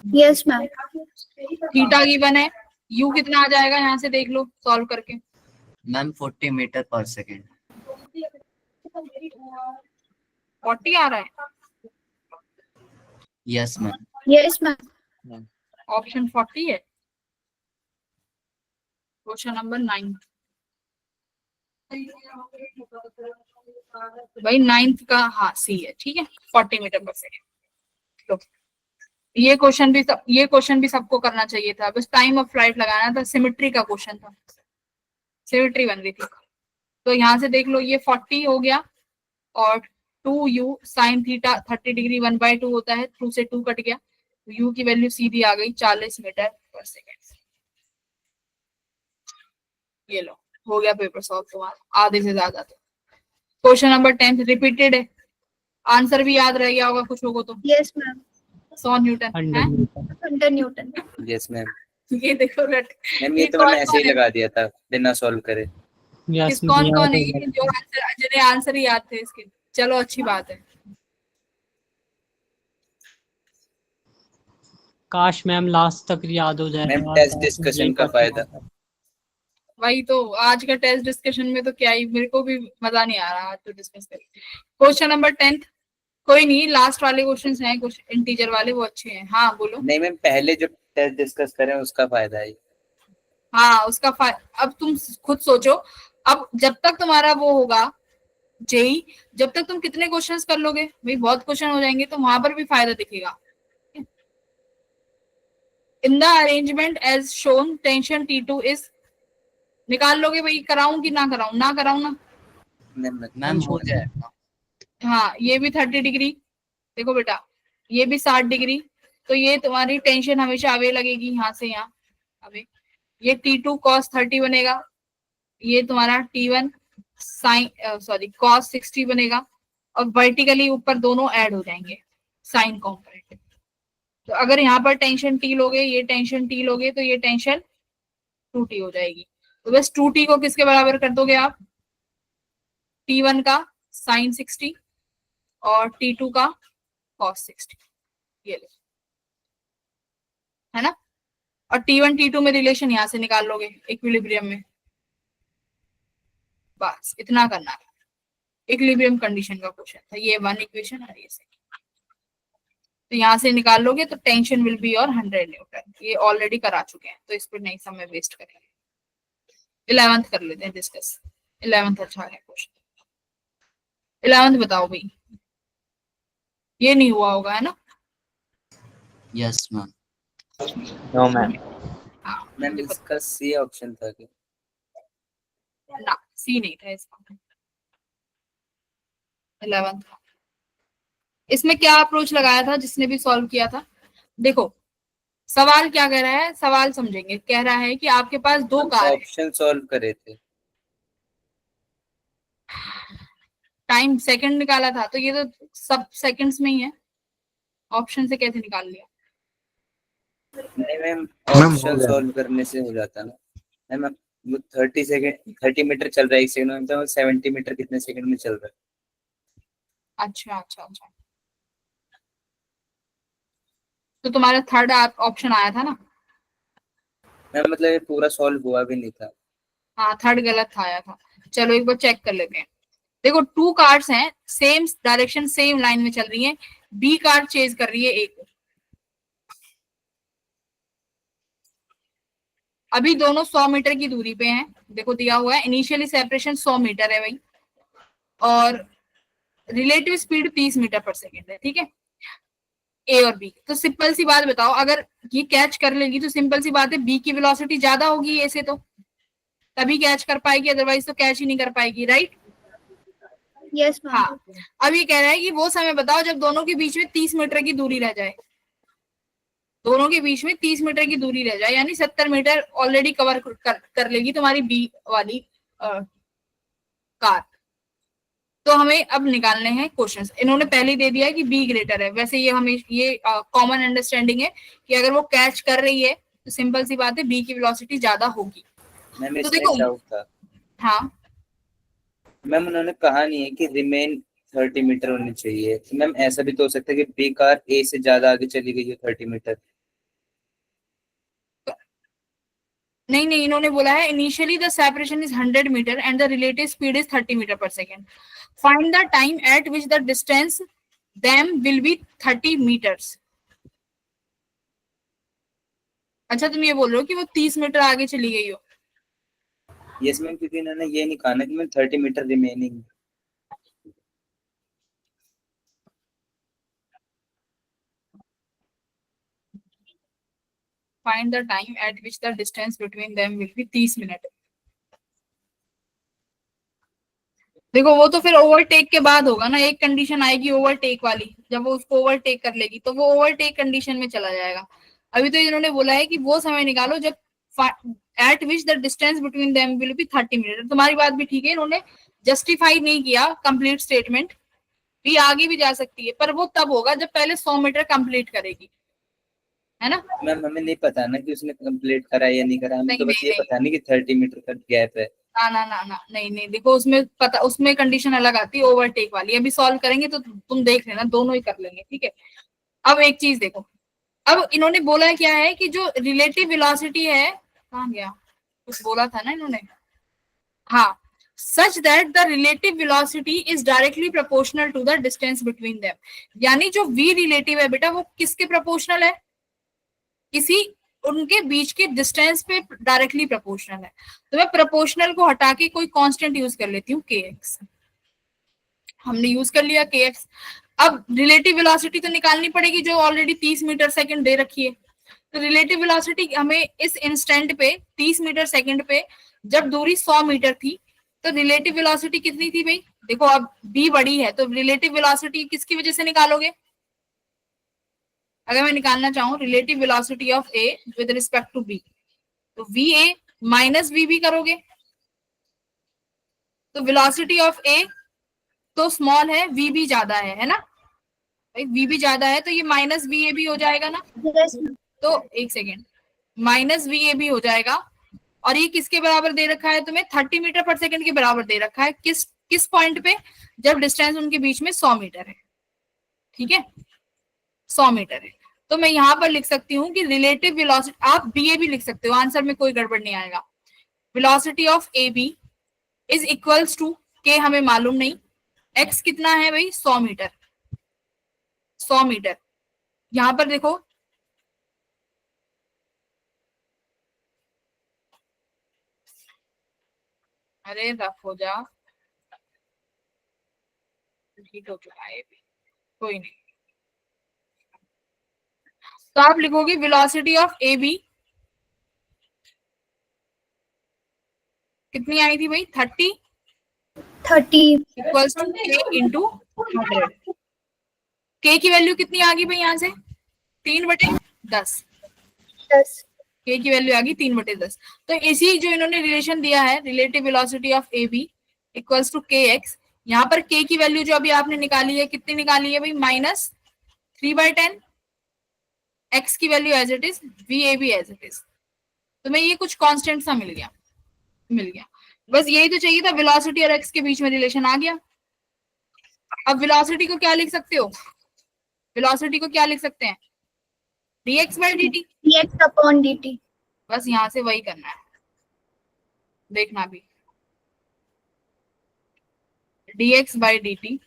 Yes ma'am. थीटा गिवन है, u कितना आ जाएगा यहाँ से देख लो सॉल्व करके। मैम 40 मीटर पर सेकंड। 40 आ रहा है, yes ma'am. Yes ma'am. Option 40 है क्वेश्चन नंबर 9। भाई 9th का हाँ सी है, ठीक है 40 मीटर पर सेकेंड। तो ये क्वेश्चन भी सबको करना चाहिए था, बस टाइम ऑफ फ्लाइट लगाना था, सिमेट्री का क्वेश्चन था, सिमेट्री बन रही थी। तो यहाँ से देख लो ये 40 हो गया और 2u sin थीटा 30 डिग्री 1/2 होता है, 2 से 2 कट गया, तो u की वैल्यू सीधी आ गई 40 मीटर पर सेकेंड। ये लो हो गया पेपर सॉल्व तुम्हारा, आधे से ज्यादा। तो क्वेश्चन नंबर 10 रिपीटेड है, आंसर भी याद रह गया होगा कुछ होगा तो। Yes ma'am. 100 न्यूटन है, 100 न्यूटन। Yes ma'am. ये देखो रट मैम ये तो मैंने ऐसे ही लगा दिया था बिना सॉल्व करे। किस कौन कौन है ये जो आंसर, जिन्हें आंसर ही याद थे इसके? चलो अच्छी बात है। काश मैम लास्ट तक याद हो जाए। मैम टेस्ट डिस्कशन का फायदा। वही तो, आज का टेस्ट डिस्कशन में तो क्या ही, मेरे को भी मजा नहीं आ रहा आज तो डिस्कस करके। क्वेश्चन नंबर 10 कोई नहीं, लास्ट वाले क्वेश्चंस हैं कुछ इंटीजर वाले, वो अच्छे हैं। हाँ बोलो। नहीं मैम पहले जो टेस्ट डिस्कस करें उसका फायदा है। हाँ उसका अब तुम खुद सोचो, अब जब तक तुम्हारा वो होगा जेई, जब तक तुम कितने क्वेश्चंस कर लोगे भाई, बहुत क्वेश्चन हो जाएंगे, तो वहां पर भी फायदा दिखेगा। In the arrangement as shown tension T2 is, निकाल लोगे भाई? कराऊं कि ना कराऊं? ना कराऊं ना? मैम हो जाएगा। हाँ ये भी 30 डिग्री, देखो बेटा ये भी 60 डिग्री, तो ये तुम्हारी टेंशन हमेशा अवे लगेगी, यहाँ से यहाँ अवे। ये T2 cos 30 बनेगा, ये तुम्हारा T1 साइन सॉरी cos 60 बनेगा, और वर्टिकली ऊपर दोनों ऐड हो जाएंगे साइन कॉम्पोनेंट। तो अगर यहाँ पर टेंशन T लोगे, ये टेंशन T लोगे, तो ये टेंशन 2T हो जाएगी। तो बस 2T को किसके बराबर कर दोगे आप, T1 का साइन 60 और T2 का cos 60, ये ले, है ना। और T1 T2 में रिलेशन यहां से निकाल लोगे इक्विलिब्रियम में, बस इतना करना है। इक्विलिब्रियम कंडीशन का क्वेश्चन था ये, 1 इक्वेशन और ये सेकंड। तो यहां से निकाल लोगे तो टेंशन विल बी और 100 न्यूटन। ये ऑलरेडी करा चुके हैं तो इस पर नहीं समय वेस्ट करेंगे। 11th कर लेते हैं डिस्कस। 11th अच्छा है क्वेश्चन। 11th बताओ भाई, ये नहीं हुआ होगा, है ना। Yes ma'am. No ma'am. हाँ मैम इसका सी ऑप्शन था क्या? ना, सी नहीं था इसका। 11th इसमें क्या अप्रोच लगाया था जिसने भी सॉल्व किया था? देखो सवाल क्या कह रहा है, सवाल समझेंगे। कह रहा है कि आपके पास दो कार है, ऑप्शन सॉल्व करे थे, टाइम सेकंड निकाला था, तो ये तो सब सेकंड्स में ही है, ऑप्शन से कैसे निकाल लिया? नहीं मैम मैम, ऑप्शन हो गया। सॉल्व करने से हो जाता ना मैम। वो 30 मीटर चल रहा है 1 सेकंड में, तो 70 मीटर कितने सेकंड में चल रहा है? अच्छा अच्छा अच्छा, तो तुम्हारा थर्ड ऑप्शन आया था ना। मैम मतलब ये पूरा सॉल्व हुआ भी नहीं था। हाँ थर्ड गलत आया था। चलो एक बार चेक कर लेते हैं। देखो 2 कार्स हैं, सेम डायरेक्शन सेम लाइन में चल रही है, बी कार चेज कर रही है ए को। अभी दोनों 100 मीटर की दूरी पे हैं। देखो दिया हुआ है इनिशियली सेपरेशन 100 मीटर है भाई, और relative speed 30 metre per second है, ठीक है, ए और बी। तो सिंपल सी बात बताओ, अगर ये कैच कर लेगी तो सिंपल सी बात है बी की वेलोसिटी ज्यादा होगी ए से, तो तभी कैच कर पाएगी, अदरवाइज तो कैच ही नहीं कर पाएगी, राइट। यस हाँ मैम। अब ये कह रहा है कि वो समय बताओ जब दोनों के बीच में 30 मीटर की दूरी रह जाए, दोनों के बीच में 30 मीटर की दूरी रह जाए, यानी 70 मीटर ऑलरेडी कवर कर लेगी तुम्हारी बी वाली कार। तो हमें अब निकालने हैं क्वेश्चंस। इन्होंने पहले दे दिया है कि बी ग्रेटर है, वैसे ये हमें ये कॉमन अंडरस्टैंडिंग है कि अगर वो कैच कर रही है तो सिंपल सी बात है बी की वेलोसिटी ज्यादा होगी। मैम तो इसमें देखो डाउट था हाँ मैम, उन्होंने कहा नहीं है कि रिमेन 30 मीटर होनी चाहिए, तो मैम ऐसा भी तो हो सकता है कि बी कार ए से ज्यादा आगे चली गई है 30 मीटर। नहीं नहीं, इन्होंने बोला है initially the separation is 100 metre and the relative speed is 30 metre per second. Find the time at which the distance them will be 30 metres. अच्छा तुम ये बोल रहे हो कि वो 30 मीटर आगे चली गई हो? यस मैम, क्योंकि इन्होंने ये नहीं कहा ना कि ma'am 30 metre remaining. Find the time at which the distance between them will be 30 minute. देखो वो तो फिर ओवरटेक के बाद होगा ना, एक कंडीशन आएगी ओवरटेक वाली, जब वो उसको ओवरटेक कर लेगी तो वो ओवरटेक कंडीशन में चला जाएगा। अभी तो इन्होंने बोला है कि वो समय निकालो जब eight which the distance between them will be 30 minute. तुम्हारी बात भी ठीक है, इन्होंने जस्टिफाई नहीं किया कंप्लीट स्टेटमेंट, भी आगे भी जा सकती है, पर वो तब होगा जब पहले 100 मीटर कंप्लीट करेगी, है ना। मैम हमें नहीं पता ना कि उसने कंप्लीट करा या नहीं करा, हमें नहीं, तो बस नहीं, ये पता नहीं कि 30 मीटर का गैप है। ना ना ना ना, नहीं नहीं, देखो उसमें पता, उसमें कंडीशन अलग आती है ओवरटेक वाली। अभी सॉल्व करेंगे तो तुम देख लेना, दोनों ही कर लेंगे, ठीक है। अब एक चीज देखो, अब इन्होंने बोला क्या है कि जो रिलेटिव वेलोसिटी है, कहाँ गया, कुछ बोला था ना इन्होंने, हाँ, such that the relative velocity is directly proportional to the distance between them। यानी जो v रिलेटिव है बेटा वो किसके प्रोपोर्शनल है, किसी उनके बीच के डिस्टेंस पे डायरेक्टली प्रोपोर्शनल है। तो मैं प्रोपोर्शनल को हटा के कोई कांस्टेंट यूज कर लेती हूँ kx, हमने यूज कर लिया kx। अब रिलेटिव वेलोसिटी तो निकालनी पड़ेगी जो ऑलरेडी 30 मीटर सेकंड दे रखी है। तो रिलेटिव वेलोसिटी हमें इस इंस्टेंट पे 30 मीटर सेकंड पे जब दूरी 100 मीटर थी तो रिलेटिव वेलोसिटी कितनी थी भाई? देखो अब b बड़ी है तो रिलेटिव वेलोसिटी किसकी वजह से निकालोगे? अगर मैं निकालना चाहूँ relative velocity of A with respect to B, तो v A minus v B करोगे, तो वेलोसिटी ऑफ ए तो स्मॉल है, वी बी ज्यादा है ना भाई, वी बी ज्यादा है तो ये माइनस वी ए भी हो जाएगा ना। Yes, ma'am. तो एक सेकेंड, माइनस वी ए भी हो जाएगा। और ये किसके बराबर दे रखा है तुम्हें? 30 मीटर पर सेकंड के बराबर दे रखा है। किस पॉइंट पे? जब डिस्टेंस उनके बीच में 100 मीटर है। ठीक है, 100 मीटर है। तो मैं यहां पर लिख सकती हूँ कि रिलेटिव वेलोसिटी, आप बी ए भी लिख सकते हो, आंसर में कोई गड़बड़ नहीं आएगा। Velocity of A B is equals to K, हमें मालूम नहीं, एक्स कितना है भाई? 100 मीटर। 100 मीटर यहां पर देखो, अरे रफ हो जा, हीट हो चुका है भी, कोई नहीं। तो आप लिखोगे वेलोसिटी ऑफ ए बी कितनी आई थी भाई? 30 इक्वल्स टू के इंटू 100। के की वैल्यू कितनी आ गई भाई यहाँ से? 3/10। 10. के की वैल्यू आ गई 3/10। तो इसी जो इन्होंने रिलेशन दिया है, relative velocity of A B equals to K X, यहाँ पर के की वैल्यू जो अभी आपने निकाली है, कितनी निकाली है भाई? -3/10। एक्स की value as it is, V A B as it is. तो मैं ये कुछ कांस्टेंट सा मिल गया। बस यही तो चाहिए था, वेलोसिटी और एक्स के बीच में रिलेशन आ गया। अब वेलोसिटी को क्या लिख सकते हो? वेलोसिटी को क्या लिख सकते हैं? dx/dt। dx upon dt. बस यहां से वही करना है, देखना भी, dx/dt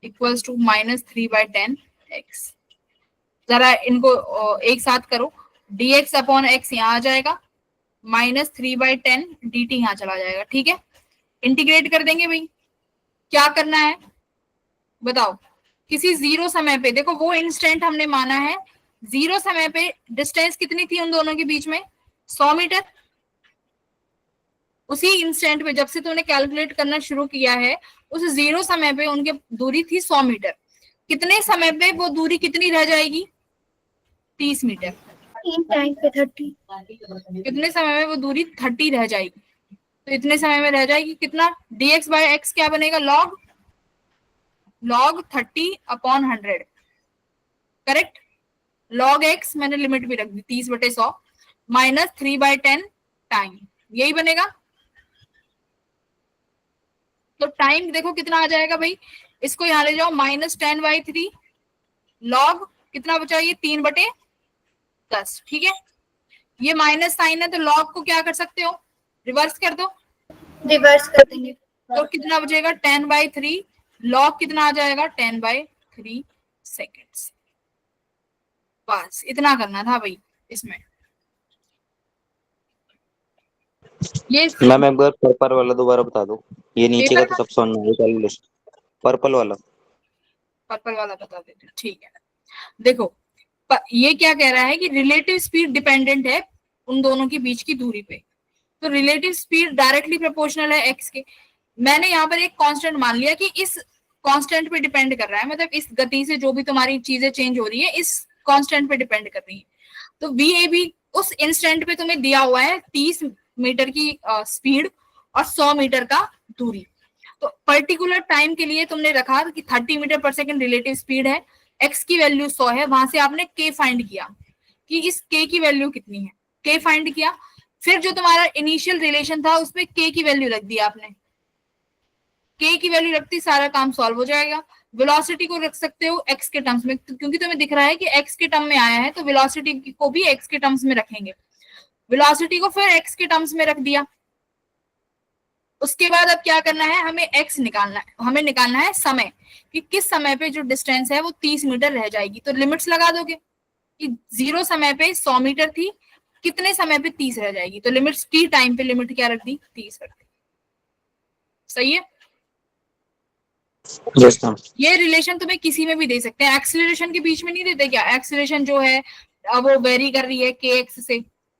इक्वल्स टू -3/10x। जरा इनको एक साथ करो, dx अपॉन x यहाँ आ जाएगा, -3/10 dt यहाँ चला जाएगा। ठीक है, इंटीग्रेट कर देंगे भाई। क्या करना है बताओ? किसी जीरो समय पे, देखो वो इंस्टेंट हमने माना है, जीरो समय पे डिस्टेंस कितनी थी उन दोनों के बीच में? 100 मीटर। उसी इंस्टेंट पे जब से तुमने कैलकुलेट करना शुरू किया है, उस जीरो समय पे उनके दूरी थी 100 मीटर। कितने समय पे वो दूरी कितनी रह जाएगी? 30 मीटर। 3 टाइम पे 30. कितने समय में वो दूरी 30 रह जाएगी? तो इतने समय में रह जाएगी कितना? dx/x क्या बनेगा? log 30/100। करेक्ट। log x मैंने लिमिट भी रख दी 30/100 -3/10 टाइम, यही बनेगा। तो टाइम देखो कितना आ जाएगा भाई, इसको यहाँ ले जाओ, -10/3 log कितना बचा? ये 3/10। ठीक है, ये माइनस साइन है तो log को क्या कर सकते हो? रिवर्स कर दो, रिवर्स कर देंगे. तो कितना बचेगा? 10/3 log कितना आ जाएगा? 10/3 सेकेंड्स। बस इतना करना था भाई इसमें। ये मैम एक बार पर्पल वाला दोबारा बता दो, ये नीचे का तो सब समझ में कैलकुलेशन, पर्पल वाला बता देते, ठीक है। देखो ये क्या कह रहा है कि रिलेटिव स्पीड डिपेंडेंट है उन दोनों के बीच की दूरी पे। तो रिलेटिव स्पीड डायरेक्टली प्रोपोर्शनल है एक्स के। मैंने यहाँ पर एक कांस्टेंट मान लिया कि इस कांस्टेंट पे डिपेंड कर रहा है, मतलब इस गति से जो भी तुम्हारी चीजें चेंज हो रही है इस कांस्टेंट पे डिपेंड कर रही है। तो वी ए बी उस इंस्टेंट पे तुम्हें दिया हुआ है 30 मीटर की स्पीड और 100 मीटर का दूरी। तो पर्टिकुलर टाइम के लिए तुमने रखा कि 30 मीटर पर सेकंड रिलेटिव स्पीड है, एक्स की वैल्यू 100 है, वहां से आपने के फाइंड किया कि इस के की वैल्यू कितनी है, के फाइंड किया। फिर जो तुम्हारा इनिशियल रिलेशन था उसमें के की वैल्यू रख दी आपने, के की वैल्यू रखती सारा काम सॉल्व हो जाएगा। वेलोसिटी को रख सकते हो एक्स के टर्म्स में, क्योंकि तुम्हें दिख रहा है कि एक्स के टर्म में आया है तो वेलोसिटी को भी एक्स के टर्म्स में रखेंगे। वेलोसिटी को फिर एक्स के टर्म्स में रख दिया। उसके बाद अब क्या करना है? हमें एक्स निकालना है, हमें निकालना है समय, कि किस समय पे जो डिस्टेंस है वो 30 मीटर रह जाएगी। तो लिमिट्स लगा दोगे कि जीरो समय पे 100 मीटर थी, कितने समय पे 30 रह जाएगी। तो लिमिट्स टी टाइम पे लिमिट क्या रख दी? 30 रख दी। सही है। yes, ma'am. ये रिलेशन तुम्हें किसी में भी दे सकते हैं, एक्सीलरेशन के बीच में नहीं देते क्या? एक्सीलरेशन जो है वो वेरी कर रही है के एक्स से,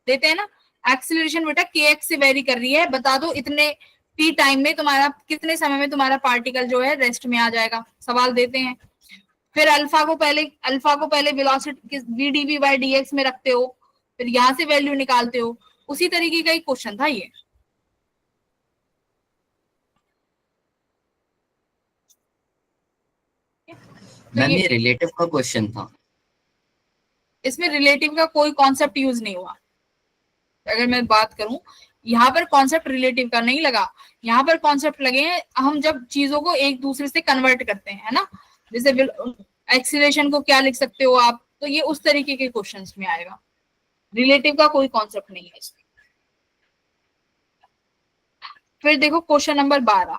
देते हैं ना। एक्सीलरेशन बेटा के एक्स से वेरी कर रही है, बता दो इतने टी टाइम में तुम्हारा, कितने समय में तुम्हारा पार्टिकल जो है रेस्ट में आ जाएगा, सवाल देते हैं। फिर अल्फा को पहले वेलोसिटी vdv बाय dx में रखते हो, फिर यहां से वैल्यू निकालते हो। उसी तरीके का एक क्वेश्चन था ये। तो मैम ये रिलेटिव का क्वेश्चन था। इसमें रिलेटिव का कोई कॉन्सेप्ट यूज नहीं हुआ। अगर मैं बात करूं, यहाँ पर कॉन्सेप्ट रिलेटिव का नहीं लगा, यहाँ पर कॉन्सेप्ट लगे हैं हम जब चीजों को एक दूसरे से कन्वर्ट करते हैं, है ना। जैसे एक्सीलरेशन को क्या लिख सकते हो आप, तो ये उस तरीके के क्वेश्चंस में आएगा। रिलेटिव का कोई कॉन्सेप्ट नहीं है इसमें। फिर देखो क्वेश्चन नंबर 12,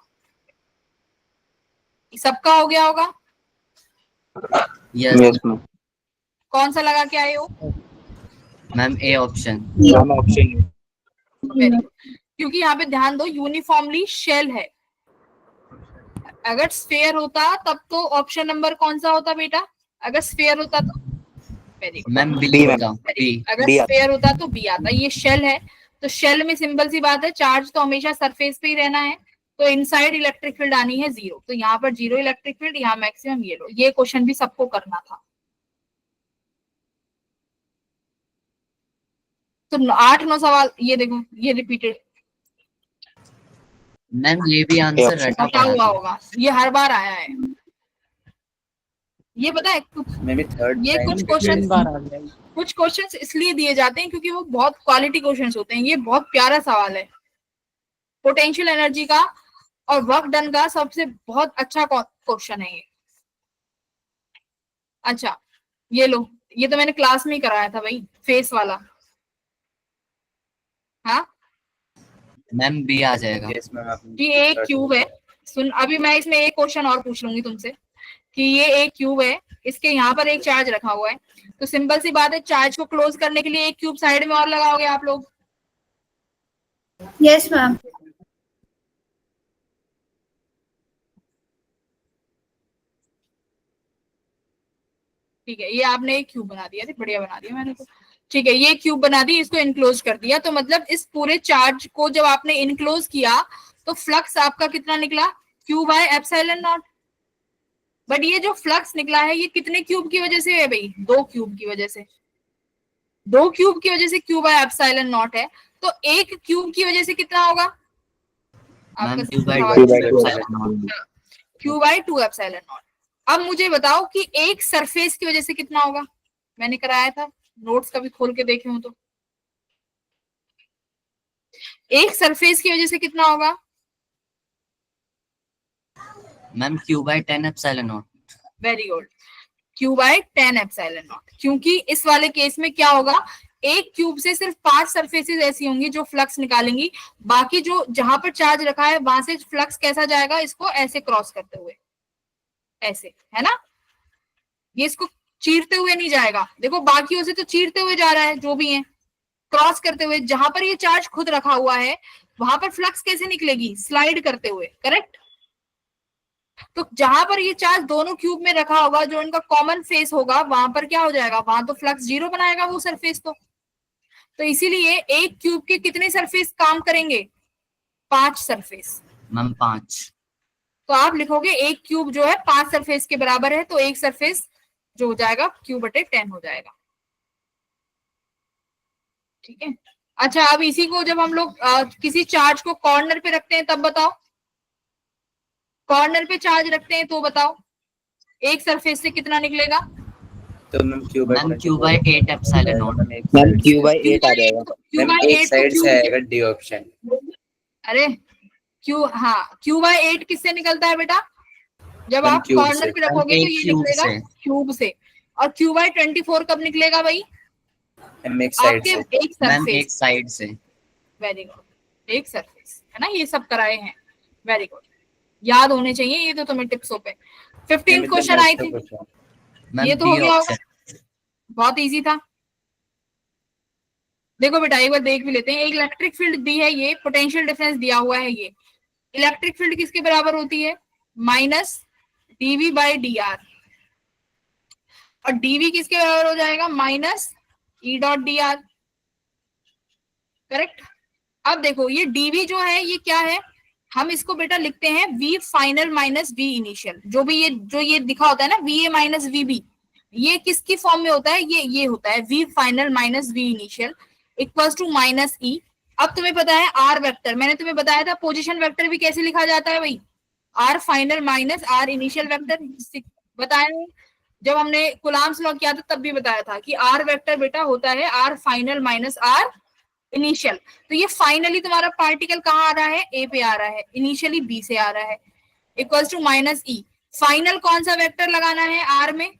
सबका हो गया होगा। Yes ma'am. कौन सा लगा के आए हो? Ma'am A option. Ma'am option क्योंकि यहाँ पे ध्यान दो, यूनिफॉर्मली शेल है। अगर स्फेयर होता तब तो ऑप्शन नंबर कौन सा होता बेटा? अगर स्फेयर होता तो वेरी गुड मैम बी होता। बी। अगर B स्फेयर होता तो बी आता। ये शेल है, तो शेल में सिंपल सी बात है, चार्ज तो हमेशा सरफेस पे ही रहना है, तो इनसाइड इलेक्ट्रिक फील्ड आनी है 0। तो यहाँ पर 0 इलेक्ट्रिक फील्ड, यहाँ मैक्सिमम ये लो। ये क्वेश्चन भी सबको करना था। तो 8-9 सवाल ये देखो, ये रिपीटेड मैम ये भी आंसर रटा रटा हुआ होगा, ये हर बार आया है। ये पता है मे बी थर्ड ये टाइम कुछ क्वेश्चन, 3 बार आ गया। कुछ क्वेश्चंस इसलिए दिए जाते हैं क्योंकि वो बहुत क्वालिटी क्वेश्चंस होते हैं। ये बहुत प्यारा सवाल है, पोटेंशियल एनर्जी का और वर्क डन का सबसे बहुत अच्छा क्वेश्चन है ये। अच्छा ये लो, ये तो मैंने क्लास में ही कराया था भाई, फेस वाला। हाँ मैम बी आ जाएगा। यस मैम आप ये एक क्यूब है। सुन, अभी मैं इसमें एक क्वेश्चन और पूछ लूंगी तुमसे कि ये एक क्यूब है, इसके यहाँ पर एक चार्ज रखा हुआ है, तो सिंपल सी बात है, चार्ज को क्लोज करने के लिए एक क्यूब साइड में और लगाओगे आप लोग। Yes ma'am. ठीक है, ये आपने एक क्यूब बना दिया थी, बढ़िया बना दिया मैंने तो। ठीक है, ये क्यूब बना दी, इसको इनक्लोज कर दिया, तो मतलब इस पूरे चार्ज को जब आपने इनक्लोज किया तो फ्लक्स आपका कितना निकला? Q by epsilon not. But ये जो फ्लक्स निकला है ये कितने क्यूब की वजह से है भाई? 2 क्यूब की वजह से। 2 क्यूब की वजह से क्यू बाय एप्सिलॉन नॉट है, तो एक क्यूब की वजह से कितना होगा? मैम आपका Q by Q by 2 epsilon naught. अब मुझे बताओ कि एक सरफेस की वजह से कितना होगा? मैंने कराया था, नोट्स कभी खोल के देखे हो तो। एक सरफेस की वजह से कितना होगा? Ma'am Q by 10 epsilon naught. Very good, Q by 10 epsilon naught. क्योंकि इस वाले केस में क्या होगा, एक क्यूब से सिर्फ 5 सरफेसेस ऐसी होंगी जो फ्लक्स निकालेंगी, बाकी जो जहां पर चार्ज रखा है वहां से फ्लक्स कैसा जाएगा? इसको ऐसे क्रॉस करते हुए, ऐसे, है ना। ये इसको चीरते हुए नहीं जाएगा, देखो बाकियों से तो चीरते हुए जा रहा है, जो भी है क्रॉस करते हुए। जहां पर ये चार्ज खुद रखा हुआ है वहां पर फ्लक्स कैसे निकलेगी? स्लाइड करते हुए, करेक्ट। तो जहां पर ये चार्ज दोनों क्यूब में रखा होगा, जो इनका कॉमन फेस होगा, वहां पर क्या हो जाएगा? वहां तो फ्लक्स 0 बनाएगा वो सरफेस तो इसीलिए एक क्यूब के कितने सरफेस काम करेंगे? 5 सरफेस। मैम 5। तो आप लिखोगे एक क्यूब जो है 5 सरफेस के बराबर है, तो एक सरफेस जो हो जाएगा Q/10 हो जाएगा। ठीक है। अच्छा, अब इसी को जब हम लोग किसी चार्ज को कॉर्नर पे रखते हैं तब बताओ, कॉर्नर पे चार्ज रखते हैं तो बताओ एक सरफेस से कितना निकलेगा? तो ma'am Q by 8 epsilon naught. Ma'am Q by 8 आ जाएगा। मैम एक साइड से आएगा डी ऑप्शन। अरे क्यू, हाँ Q/8 किससे निकलता है बेटा? जब मैम आप क्यूब कॉर्नर से। पे रखोगे तो ये क्यूब निकलेगा से। क्यूब से। और Q/24 कब निकलेगा भाई? मैम एक साइड आपके से। एक मैम सरफेस। एक साइड से। वेरी गुड, एक सरफेस, है ना। ये सब कराए हैं, वेरी गुड, याद होने चाहिए ये तो तुम्हें टिप्सों पे। 15 क्वेश्चन आई थी, ये तो हो गया होगा, बहुत इजी था। देखो बेटा एक बार देख भी लेते हैं। एक इलेक्ट्रिक फील्ड दी है, ये पोटेंशियल डिफरेंस दिया हुआ है। ये इलेक्ट्रिक फील्ड किसके बराबर होती है? -dV/dr। और dV किसके बराबर हो जाएगा? -E.dr। करेक्ट। अब देखो ये dV जो है ये क्या है? हम इसको बेटा लिखते हैं v final minus v initial. जो ये दिखा होता है ना va माइनस vb, ये किसकी फॉर्म में होता है? ये होता है v final minus v initial equals to minus e। अब तुम्हें पता है r वेक्टर, मैंने तुम्हें बताया था पोजीशन वेक्टर भी कैसे लिखा जाता है भाई, r final minus r initial vector बताया है। जब हमने कुलाम्स लॉ किया था तब भी बताया था कि r वेक्टर बेटा होता है r final minus r initial. तो ये फाइनली तुम्हारा पार्टिकल कहाँ आ रहा है? ए पे आ रहा है, इनिशियली बी से आ रहा है, equals to minus E. Final कौन सा वेक्टर लगाना है आर में?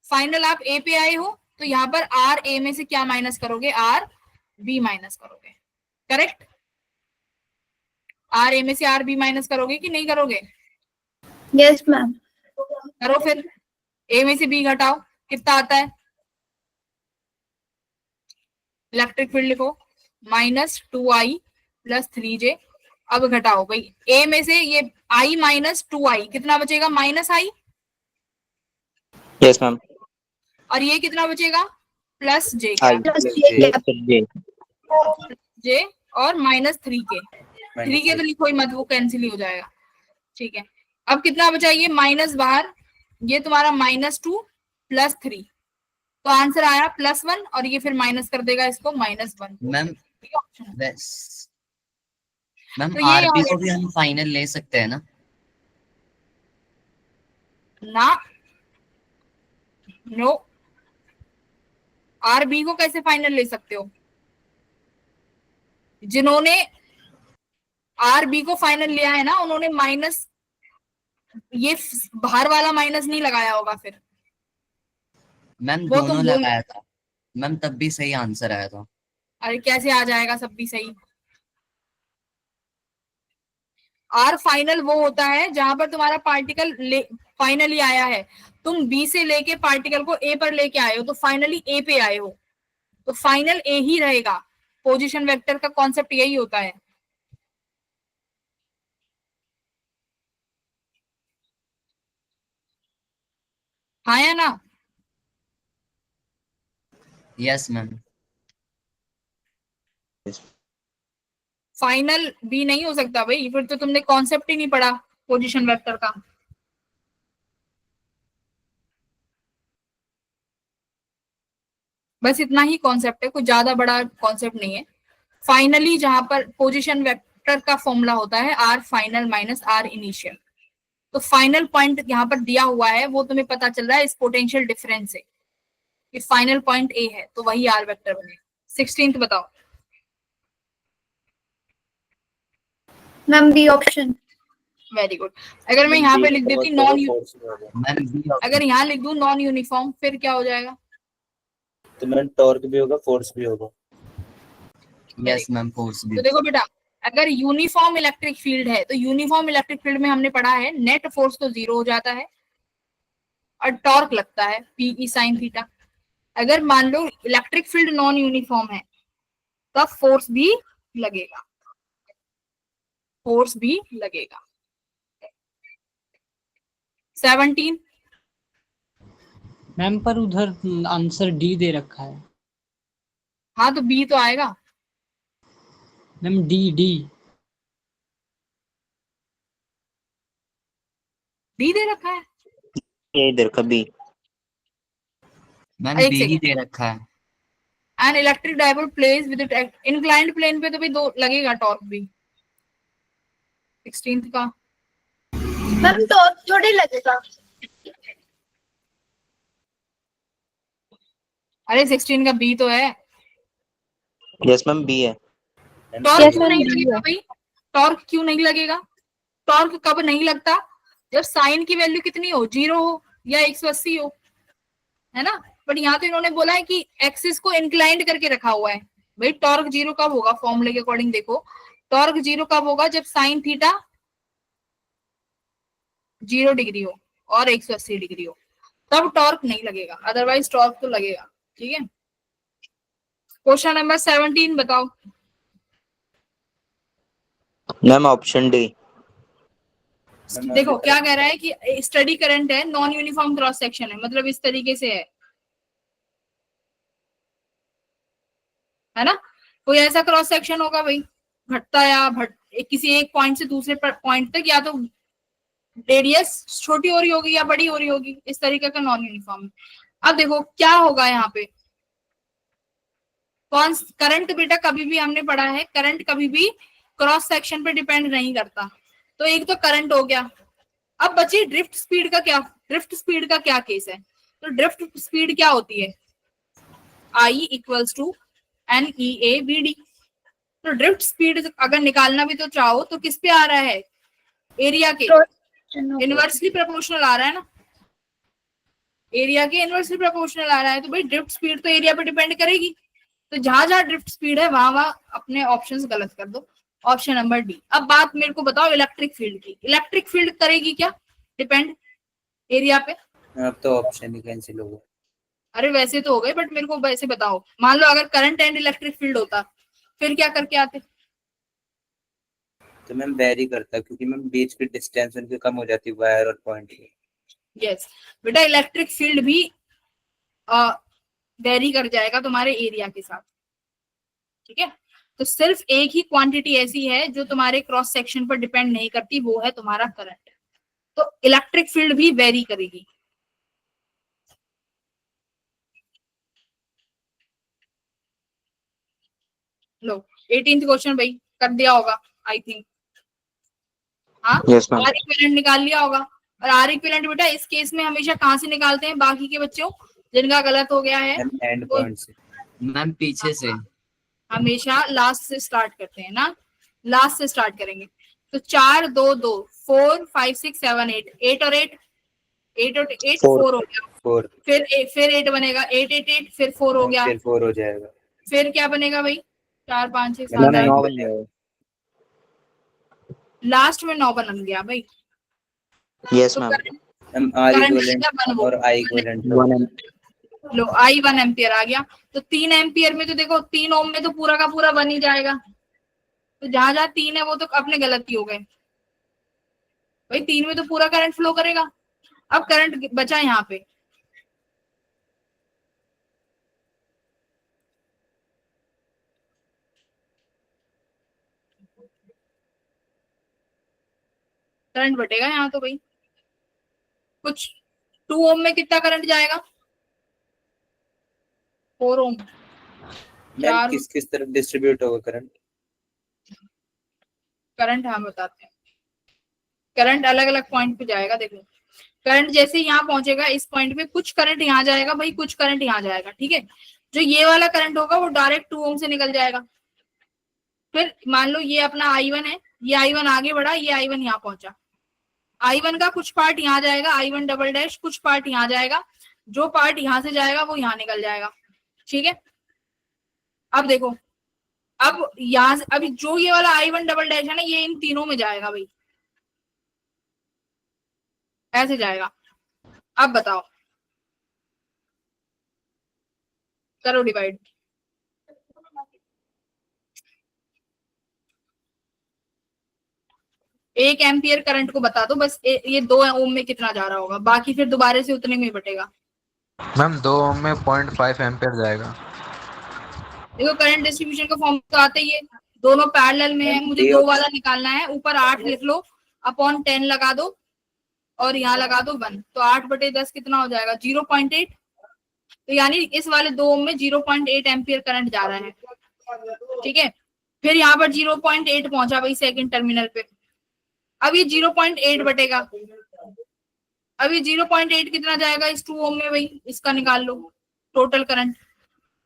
फाइनल आप ए पे आए हो तो यहाँ पर आर ए में से क्या माइनस करोगे? आर बी माइनस करोगे, करेक्ट? आर ए में से आर बी माइनस करोगे कि नहीं करोगे? Yes ma'am. करो फिर, ए में से बी घटाओ, कितना आता है? इलेक्ट्रिक फील्ड लिखो माइनस 2i प्लस 3j। अब घटाओ भाई, ए में से ये i माइनस 2i कितना बचेगा? Minus i। Yes ma'am. और ये कितना बचेगा? प्लस j आई प्लस जे j और माइनस 3k। 3k तो लिखो ही मत, वो कैंसिल ही हो जाएगा। ठीक है, अब कितना बचा? ये माइनस बाहर, ये तुम्हारा -2 प्लस 3, तो आंसर आया +1 और ये फिर माइनस कर देगा इसको -1। मैम मैम तो ये आरबी को भी हम फाइनल ले सकते हैं ना? ना, नो, आर बी को कैसे फाइनल ले सकते हो? जिन्होंने आर बी को फाइनल लिया है ना, उन्होंने माइनस, ये बाहर वाला माइनस नहीं लगाया होगा फिर। मैम वो दोनों तुम लगाया था मैम, तब भी सही आंसर आया था। अरे कैसे आ जाएगा सब भी सही? आर फाइनल वो होता है जहां पर तुम्हारा पार्टिकल फाइनली आया है, तुम बी से लेके पार्टिकल को ए पर लेके आए हो तो फाइनली ए पे आए हो, तो फाइनल ए ही रहेगा। पोजीशन वेक्टर का कॉन्सेप्ट यही होता है। हाँ या ना? Yes ma'am. फाइनल बी नहीं हो सकता भाई, फिर तो तुमने कॉन्सेप्ट ही नहीं पढ़ा पोजीशन वेक्टर का। बस इतना ही कॉन्सेप्ट है, कोई ज्यादा बड़ा कॉन्सेप्ट नहीं है। फाइनली जहां पर पोजीशन वेक्टर का फॉर्मूला होता है R final minus R initial, तो फाइनल पॉइंट यहाँ पर दिया हुआ है, वो तुम्हें पता चल रहा है इस पोटेंशियल डिफरेंस से कि फाइनल पॉइंट ए है, तो वही आर वेक्टर बनेगा। 16th बताओ। Ma'am B option. Very good. अगर मैं यहाँ पे लिख देती नॉन, मैम बी अगर यहाँ लिख दूं नॉन यूनिफॉर्म, फिर क्या हो जाएगा? तो मैम टॉर्क भी होगा, फोर्स भी होगा। यस मैम, फोर्स भी। तो देखो बेटा, अगर यूनिफॉर्म इलेक्ट्रिक फील्ड है तो यूनिफॉर्म इलेक्ट्रिक फील्ड में हमने पढ़ा है नेट फोर्स तो 0 हो जाता है और टॉर्क लगता है पीई साइन थीटा। अगर मान लो इलेक्ट्रिक फील्ड नॉन यूनिफॉर्म है तब फोर्स भी लगेगा, फोर्स भी लगेगा। 17। मैम पर उधर आंसर डी दे रखा है। हाँ तो बी तो आएगा। मैम डी डी डी दे रखा है। ये इधर का बी। मैम एक बी ही सेकंड। दे रखा है। An electric dipole place with inclined plane पे तो भी 2 लगेगा टॉर्क भी। 16th का मैम तो थोड़ी लगेगा। अरे 16 का बी तो है। यस मैम बी है। टॉर्क क्यों नहीं लगेगा भाई? टॉर्क क्यों नहीं लगेगा? टॉर्क कब नहीं लगता? जब साइन की वैल्यू कितनी हो, 0 हो या 180 हो, है ना? बट यहाँ तो इन्होंने बोला है कि एक्सिस को इंक्लाइंड करके रखा हुआ है। भाई टॉर्क 0 कब होगा? फॉर्मूले के अकॉर्डिंग देखो, टॉर्क 0 कब होगा? जब साइन थीटा 0 डिग्री हो और 180 डिग्री हो, तब टॉर्क नहीं लगेगा, अदरवाइज टॉर्क तो लगेगा। ठीक है, क्वेश्चन नंबर 17 बताओ। Ma'am option D. देखो क्या कह रहा है कि स्टडी करंट है, नॉन यूनिफॉर्म क्रॉस सेक्शन है, मतलब इस तरीके से है ना? कोई ऐसा क्रॉस सेक्शन होगा भाई घटता या किसी एक पॉइंट से दूसरे पॉइंट तक, या तो रेडियस छोटी हो रही होगी या बड़ी हो रही होगी, इस तरीके का नॉन यूनिफॉर्म। अब देखो क्या होगा यहाँ पे, कौन करंट बेटा कभी भी हमने पढ़ा है, करंट कभी भी क्रॉस सेक्शन पे डिपेंड नहीं करता। तो एक तो करंट हो गया। अब बची ड्रिफ्ट स्पीड का क्या, ड्रिफ्ट स्पीड का क्या केस है? तो ड्रिफ्ट स्पीड क्या होती है, आई इक्वल्स टू NEAVD। तो ड्रिफ्ट स्पीड अगर निकालना भी तो चाहो तो किस पे आ रहा है, एरिया के इनवर्सली प्रोपोर्शनल आ रहा है ना, एरिया के इनवर्सली प्रोपोर्शनल आ रहा है। तो भाई ड्रिफ्ट स्पीड तो एरिया पे डिपेंड करेगी। तो जहां जहां ड्रिफ्ट स्पीड है वहां वहां अपने ऑप्शंस गलत कर दो, ऑप्शन नंबर डी। अब बात मेरे को बताओ इलेक्ट्रिक फील्ड की, इलेक्ट्रिक फील्ड करेगी क्या डिपेंड एरिया पे? अब तो ऑप्शन ही कैंसिल होगा। अरे वैसे तो हो गए, बट मेरे को वैसे बताओ, मान लो अगर करंट एंड इलेक्ट्रिक फील्ड होता फिर क्या करके आते? तो मैम वेरी करता, क्योंकि मैम बीच की डिस्टेंस उनकी कम हो जाती वायर और पॉइंट की। यस बेटा, इलेक्ट्रिक फील्ड भी वेरी कर जाएगा तुम्हारे एरिया के साथ, ठीक है। तो सिर्फ एक ही क्वांटिटी ऐसी है जो तुम्हारे क्रॉस सेक्शन पर डिपेंड नहीं करती, वो है तुम्हारा करंट। तो इलेक्ट्रिक फील्ड भी वेरी करेगी। लो 18th क्वेश्चन भाई कर दिया होगा आई थिंक, हाँ Yes, ma'am. आर इक्विवेलेंट निकाल लिया होगा। और आर इक्विवेलेंट बेटा इस केस में हमेशा कहाँ से निकालते हैं, बाकी के बच्चों जिनका गलत हो गया है एंड वो पॉइंट से। मैम पीछे से। हमेशा लास्ट से स्टार्ट करते हैं ना, लास्ट से स्टार्ट करेंगे। तो 4 2 2 4 5 6 7 8 8 और 8 8 और 8 Four. 4 हो गया। 4 फिर 8 बनेगा, 8 8 8 फिर 4 हो गया। फिर 4 हो जाएगा। फिर क्या बनेगा भाई, 4 5 6 मैम 7 nine 8, 9 बन जाएगा। लास्ट में 9 बन गया भाई। Yes, तो ma'am. Ma'am are current equivalent और आई इक्विवेलेंट 1 and लो आई 1 एम्पियर आ गया। तो 3 एम्पियर में तो देखो 3 ओम में तो पूरा का पूरा बन ही जाएगा। तो जहां जहां 3 है वो तो अपने गलती हो गए भाई, 3 में तो पूरा करंट फ्लो करेगा। अब करंट बचा यहाँ पे, करंट बटेगा यहाँ तो भाई कुछ 2 ओम में कितना करंट जाएगा, 4 ओम। मैम 4 किस किस तरफ डिस्ट्रीब्यूट होगा करंट? करंट हम बताते हैं, करंट अलग अलग पॉइंट पे जाएगा। देखो करंट जैसे यहाँ पहुंचेगा इस पॉइंट पे, कुछ करंट यहाँ जाएगा भाई, कुछ करंट यहाँ जाएगा, ठीक है। जो ये वाला करंट होगा वो डायरेक्ट 2 ओम से निकल जाएगा। फिर मान लो ये अपना I1 है, ये I1 आगे बढ़ा, ये I1 यहाँ पहुंचा, I1 का कुछ पार्ट यहाँ जाएगा, I1 डबल डैश, कुछ पार्ट यहाँ जाएगा, जो पार्ट यहाँ से जाएगा वो यहाँ निकल जाएगा, ठीक है। अब देखो, अब यहाँ से अभी जो ये वाला I1 डबल डैश है ना, ये इन तीनों में जाएगा भाई, ऐसे जाएगा। अब बताओ, करो डिवाइड। एक एम्पियर करंट को बता दो बस, ये 2 ओम में कितना जा रहा होगा, बाकी फिर दोबारा से उतने में बटेगा। मैम 2 ओम में 0.5 एम्पियर जाएगा। देखो करंट डिस्ट्रीब्यूशन का फॉर्म तो आता ही है, दोनों पैरेलल में है, मुझे 2 वाला निकालना है। ऊपर 8 लिख लो, अपॉन 10 लगा दो और यहाँ लगा दो 1, तो 8/10 कितना हो जाएगा, 0.8। तो यानी इस वाले 2 ओम में 0.8 एम्पियर करंट जा रहा है, ठीक है। फिर यहाँ पर 0.8 पहुंचा भाई सेकंड टर्मिनल पे। अब ये 0.8 बटेगा, अब ये 0.8 कितना जाएगा इस 2 ओम में भाई, इसका निकाल लो टोटल करंट।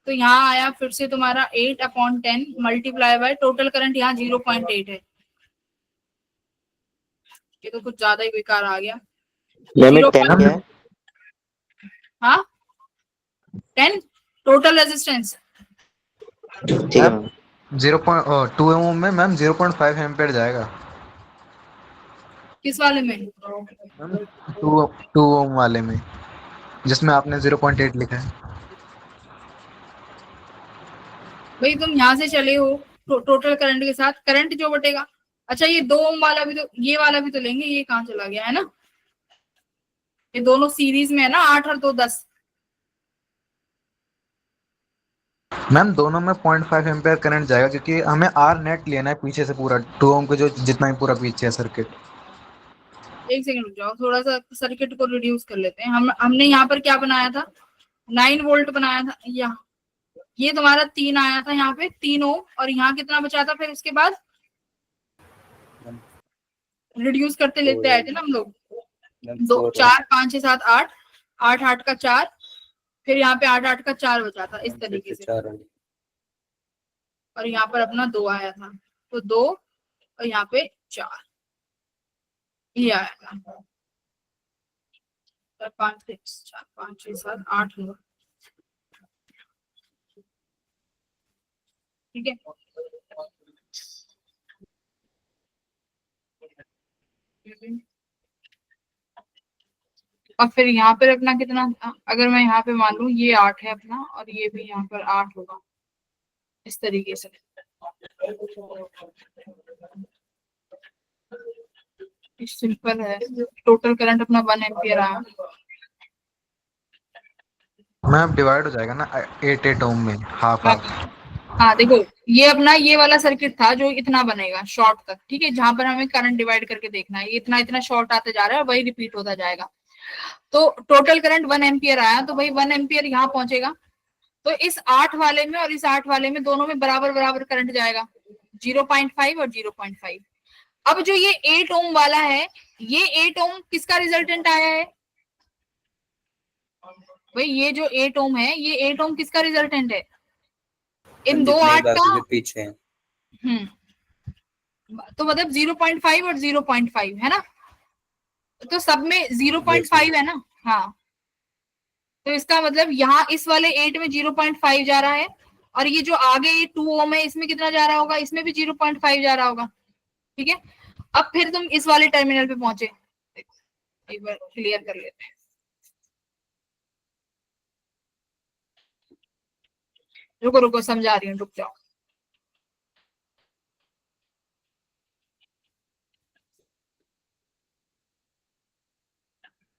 तो यहाँ आया फिर से तुम्हारा 8/10 मल्टीप्लाई बाय टोटल करंट, यहाँ 0.8 है। ये तो कुछ ज्यादा ही बेकार आ गया। लिमिट 10 क्या है? हाँ 10 टोटल रेजिस्टेंस। ठीक है मैम। 2 ओम में मैम 0.5 एम्पियर जाएगा। किस वाले में? 2 ओम वाले में, जिसमें आपने 0.8 लिखा है। भाई तुम यहाँ से चले हो टोटल करंट के साथ, करंट जो बटेगा। अच्छा ये 2 ओम वाला भी तो, ये वाला भी तो लेंगे, ये कहाँ चला गया है ना, ये दोनों सीरीज में है ना, 8 और 2 10। मैम दोनों में 0.5 एम्पेयर करंट जाएगा क्योंकि हमें आर नेट लेना है पीछे से पूरा 2 ओम के जो जितना ही पूरा पीछे है सर्किट। एक सेकंड रुक जाओ, थोड़ा सा सर्किट को रिड्यूस कर लेते हैं। हमने यहाँ पर क्या बनाया था, 9 वोल्ट बनाया था। ये तुम्हारा 3 आया था यहाँ पे 3 ओम, और यहाँ कितना बचा था फिर उसके बाद रिड्यूस करते लेते आए थे ना हम लोग। 2 4 5 6 7 8 8 8 का 4, फिर यहाँ पे 8 8 का 4 बचा था इस तरीके से, और यहाँ पर अपना 2 आया था, तो 2 और यहाँ पे 4 ये आया था। 5 6 4 5 6 7 8 9, ठीक है। और फिर यहाँ पर अपना कितना, अगर मैं यहाँ पे मान लूं ये 8 है अपना, और ये भी यहाँ पर 8 होगा इस तरीके से। सिंपल है। टोटल करंट अपना 1 एम्पियर आया। मैम डिवाइड हो जाएगा ना 8 ओम में, हाफ हाफ। हाँ देखो, ये अपना ये वाला सर्किट था जो इतना बनेगा शॉर्ट तक, ठीक है, जहां पर हमें करंट डिवाइड करके देखना है। ये इतना इतना शॉर्ट आते जा रहा है, वही रिपीट होता जाएगा। तो टोटल करंट 1 एम्पियर आया, तो भाई 1 एम्पियर यहाँ पहुंचेगा। तो इस 8 वाले में और इस 8 वाले में दोनों में बराबर बराबर करंट जाएगा, 0.5 और 0.5। अब जो ये 8 ओम वाला है, ये 8 ओम किसका रिजल्टेंट आया है भाई? ये जो 8 ओम है, ये 8 ओम किसका रिजल्टेंट है? इन दो 8 का पीछे। तो मतलब 0.5 और 0.5 है ना, तो सब में 0.5 है ना। हाँ, तो इसका मतलब यहाँ इस वाले 8 में 0.5 जा रहा है, और ये जो आगे ये 2 ओम है इसमें कितना जा रहा होगा? इसमें भी 0.5 जा रहा होगा, ठीक है। अब फिर तुम इस वाले टर्मिनल पे पहुंचे, एक बार क्लियर कर लेते हैं। रुको रुको, समझा रही हूँ, रुक जाओ।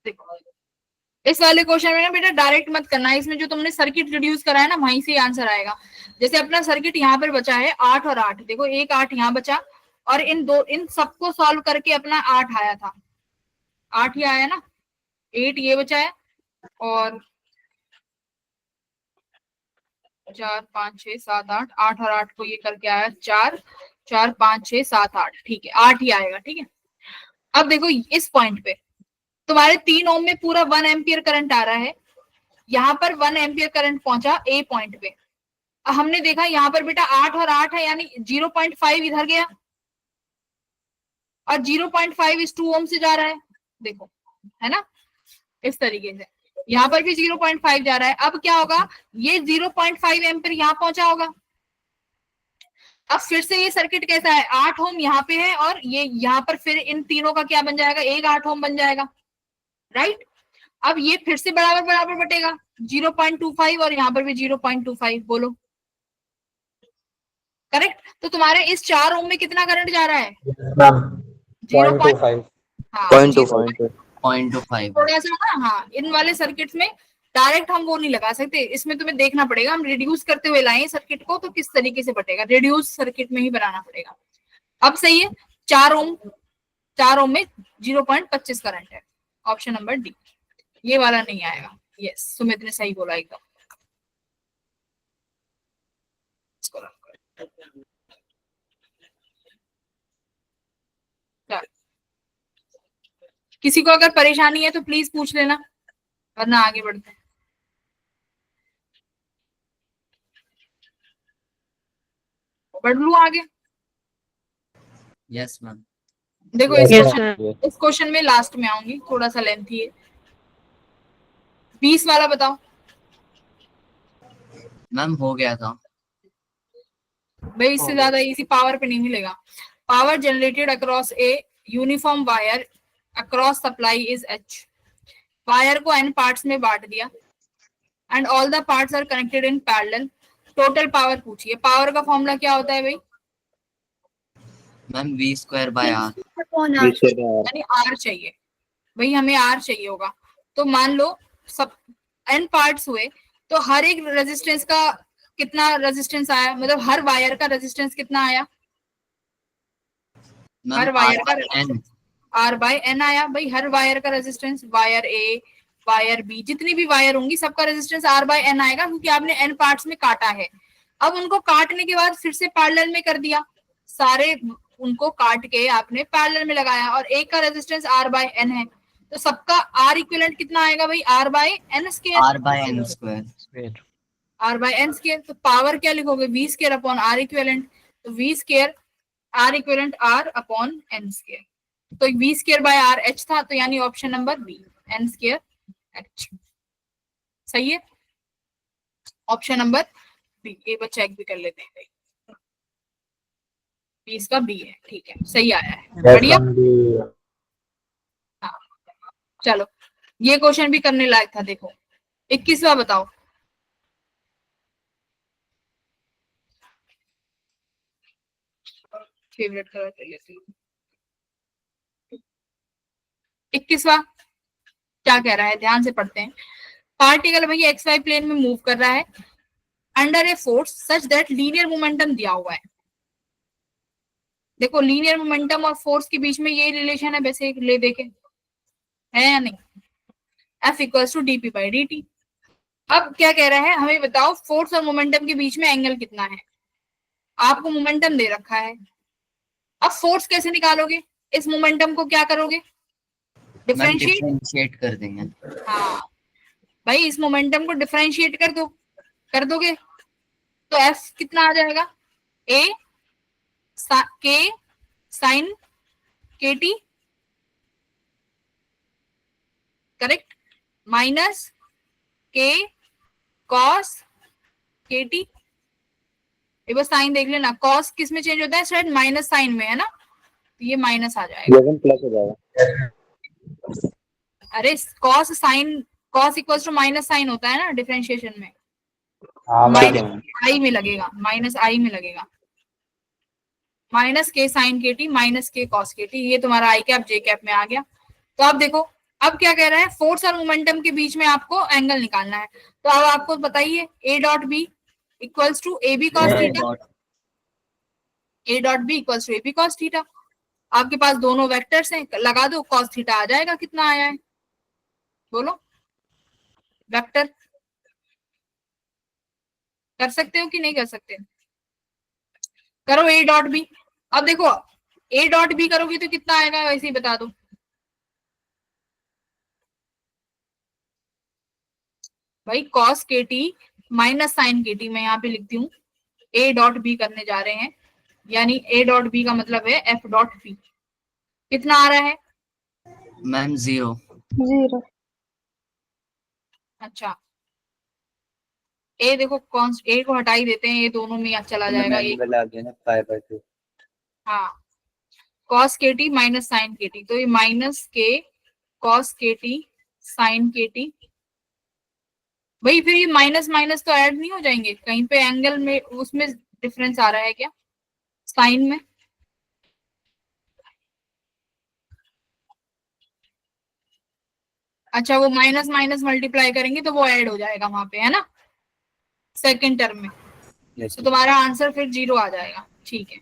देखो, इस वाले क्वेश्चन में ना बेटा डायरेक्ट मत करना है, इसमें जो तुमने सर्किट रिड्यूस करा है ना, वहीं से आंसर आएगा। जैसे अपना सर्किट यहाँ पर बचा है 8 और 8, देखो एक 8 यहाँ बचा, और इन सबको सॉल्व करके अपना 8 आया था, 8 ही आया ना, 8 ये बचा है, और 4 5 6 7 8, 8 और 8 को ये करके आया 4 4 5 6 7 8, ठीक है, 8 ही आएगा, ठीक है। अब देखो इस पॉइंट पे तुम्हारे 3 ओम में पूरा 1 एम्पियर करंट आ रहा है, यहाँ पर 1 एम्पियर करंट पहुंचा ए पॉइंट पे। हमने देखा यहाँ पर बेटा 8 और 8 है, यानी 0.5 इधर गया, और 0.5 इस 2 ओम से जा रहा है, देखो है ना, इस तरीके से यहाँ पर भी 0.5 जा रहा है। अब क्या होगा, ये 0.5 एम्पियर यहाँ पहुंचा होगा। अब फिर से ये सर्किट कैसा है, 8 ओम यहाँ पे है, और ये यहाँ पर फिर इन तीनों का क्या बन जाएगा, एक 8 ओम बन जाएगा, राइट। अब ये फिर से बराबर बराबर बटेगा, 0.25, और यहाँ पर भी 0.25, बोलो करेक्ट। तो तुम्हारे इस 4 ओम में कितना करंट जा रहा है? 0.25। हाँ, 0.25। थोड़ा सा ना, हाँ, इन वाले सर्किट्स में डायरेक्ट हम वो नहीं लगा सकते, इसमें तुम्हें देखना पड़ेगा, हम रिड्यूस करते हुए लाएं सर्किट को, तो किस तरीके से बटेगा, रिड्यूस सर्किट में ही बनाना पड़ेगा। अब सही है, 4 ओम में 0.25 करंट है, ऑप्शन नंबर डी, ये वाला नहीं आएगा। यस, सुमित ने सही बोला एकदम। किसी को अगर परेशानी है तो प्लीज पूछ लेना, वरना आगे बढ़ते हैं। बढ़ लू आगे? Yes ma'am. देखो इस क्वेश्चन में लास्ट में आऊंगी, थोड़ा सा लेंथी है। 20 वाला बताओ मैम। हो गया था भाई, इससे ज्यादा इजी पावर पे नहीं मिलेगा। Power generated across a uniform wire across supply is H. Wire को n पार्ट्स में बांट दिया, and all the parts are connected in parallel. Total power पूछिए। पावर का फॉर्मूला क्या होता है भाई? मैम v²/r, यानी r चाहिए भाई, हमें r चाहिए होगा। तो मान लो सब n पार्ट्स हुए, तो हर एक रेजिस्टेंस का कितना रेजिस्टेंस आया, मतलब हर वायर का रेजिस्टेंस कितना आया, हर वायर का एन R बाय N आया भाई। हर वायर का resistance, wire A, wire B, जितनी भी वायर होंगी सबका रेजिस्टेंस R बाय N आएगा, क्योंकि आपने N पार्ट्स में काटा है। अब उनको काटने के बाद फिर से पैरेलल में कर दिया, सारे उनको काट के आपने पैरेलल में लगाया, और एक का रेजिस्टेंस R बाय N है, तो सबका R इक्विवेलेंट कितना आएगा भाई, R by N square, R by N square. R by N square. तो पावर क्या लिखोगे, V square upon R equivalent, तो V square R equivalent R upon N square. तो V square by R H था, तो यानी option number B, N square H सही है, ऑप्शन नंबर बी। एक बार चेक भी कर लेते हैं भाई, बी इसका बी है, ठीक है, सही आया है, बढ़िया। हाँ चलो, ये क्वेश्चन भी करने लायक था। देखो 21वां बताओ, फेवरेट कलर कर लेती हूँ। 21वां क्या कह रहा है, ध्यान से पढ़ते हैं। पार्टिकल भैया एक्स वाई प्लेन में मूव कर रहा है under a force such that linear momentum दिया हुआ है। देखो लीनियर मोमेंटम और फोर्स के बीच में ये रिलेशन है, वैसे ले देखे है या नहीं, F equals to dp by dt। अब क्या कह रहा है, हमें बताओ फोर्स और मोमेंटम के बीच में एंगल कितना है। आपको मोमेंटम दे रखा है, अब फोर्स कैसे निकालोगे, इस मोमेंटम को क्या करोगे, डिफरेंशिएट कर देंगे। हाँ भाई, इस मोमेंटम को डिफरेंशिएट कर दोगे, तो F कितना आ जाएगा, A K sine KT, correct, minus K cos KT। एक बार साइन देख लेना, कॉस किस में चेंज होता है, शायद माइनस साइन में है ना, तो ये माइनस आ जाएगा, प्लस हो जाएगा। अरे cos sine, cos equals to minus sine होता है ना डिफरेंशिएशन में, माइनस आई में लगेगा, माइनस आई में लगेगा, minus K sine KT minus K cos KT, ये तुम्हारा आई कैप जे कैप में आ गया। तो अब देखो, अब क्या कह रहा है, फोर्स और मोमेंटम के बीच में आपको एंगल निकालना है, तो अब आपको बताइए A dot B equals to AB cos theta, A dot B equals to AB cos theta. आपके पास दोनों वेक्टर्स हैं, लगा दो, कॉस थीटा आ जाएगा, कितना आया है बोलो, वेक्टर कर सकते हो कि नहीं कर सकते, करो A डॉट बी। अब देखो A डॉट बी करोगे तो कितना आएगा, वैसे ही बता दो, भाई cos KT minus sine KT, मैं यहाँ पे लिखती हूँ A डॉट बी करने जा रहे हैं, यानी A डॉट बी का मतलब है F डॉट बी, कितना आ रहा है मैम 0। अच्छा A देखो, कौन A को हटा ही देते हैं, ये दोनों में चला जाएगा एक, एंगल आ गया ना पाई बाय 2। हाँ cos KT minus sine KT, तो ये minus K cos KT sine KT। भाई फिर ये माइनस माइनस तो ऐड नहीं हो जाएंगे कहीं पे, एंगल में उसमें डिफरेंस आ रहा है क्या, साइन में, अच्छा वो माइनस माइनस मल्टीप्लाई करेंगे तो वो ऐड हो जाएगा वहां पे, है ना, सेकंड टर्म में, तो तुम्हारा आंसर फिर 0 आ जाएगा, ठीक है।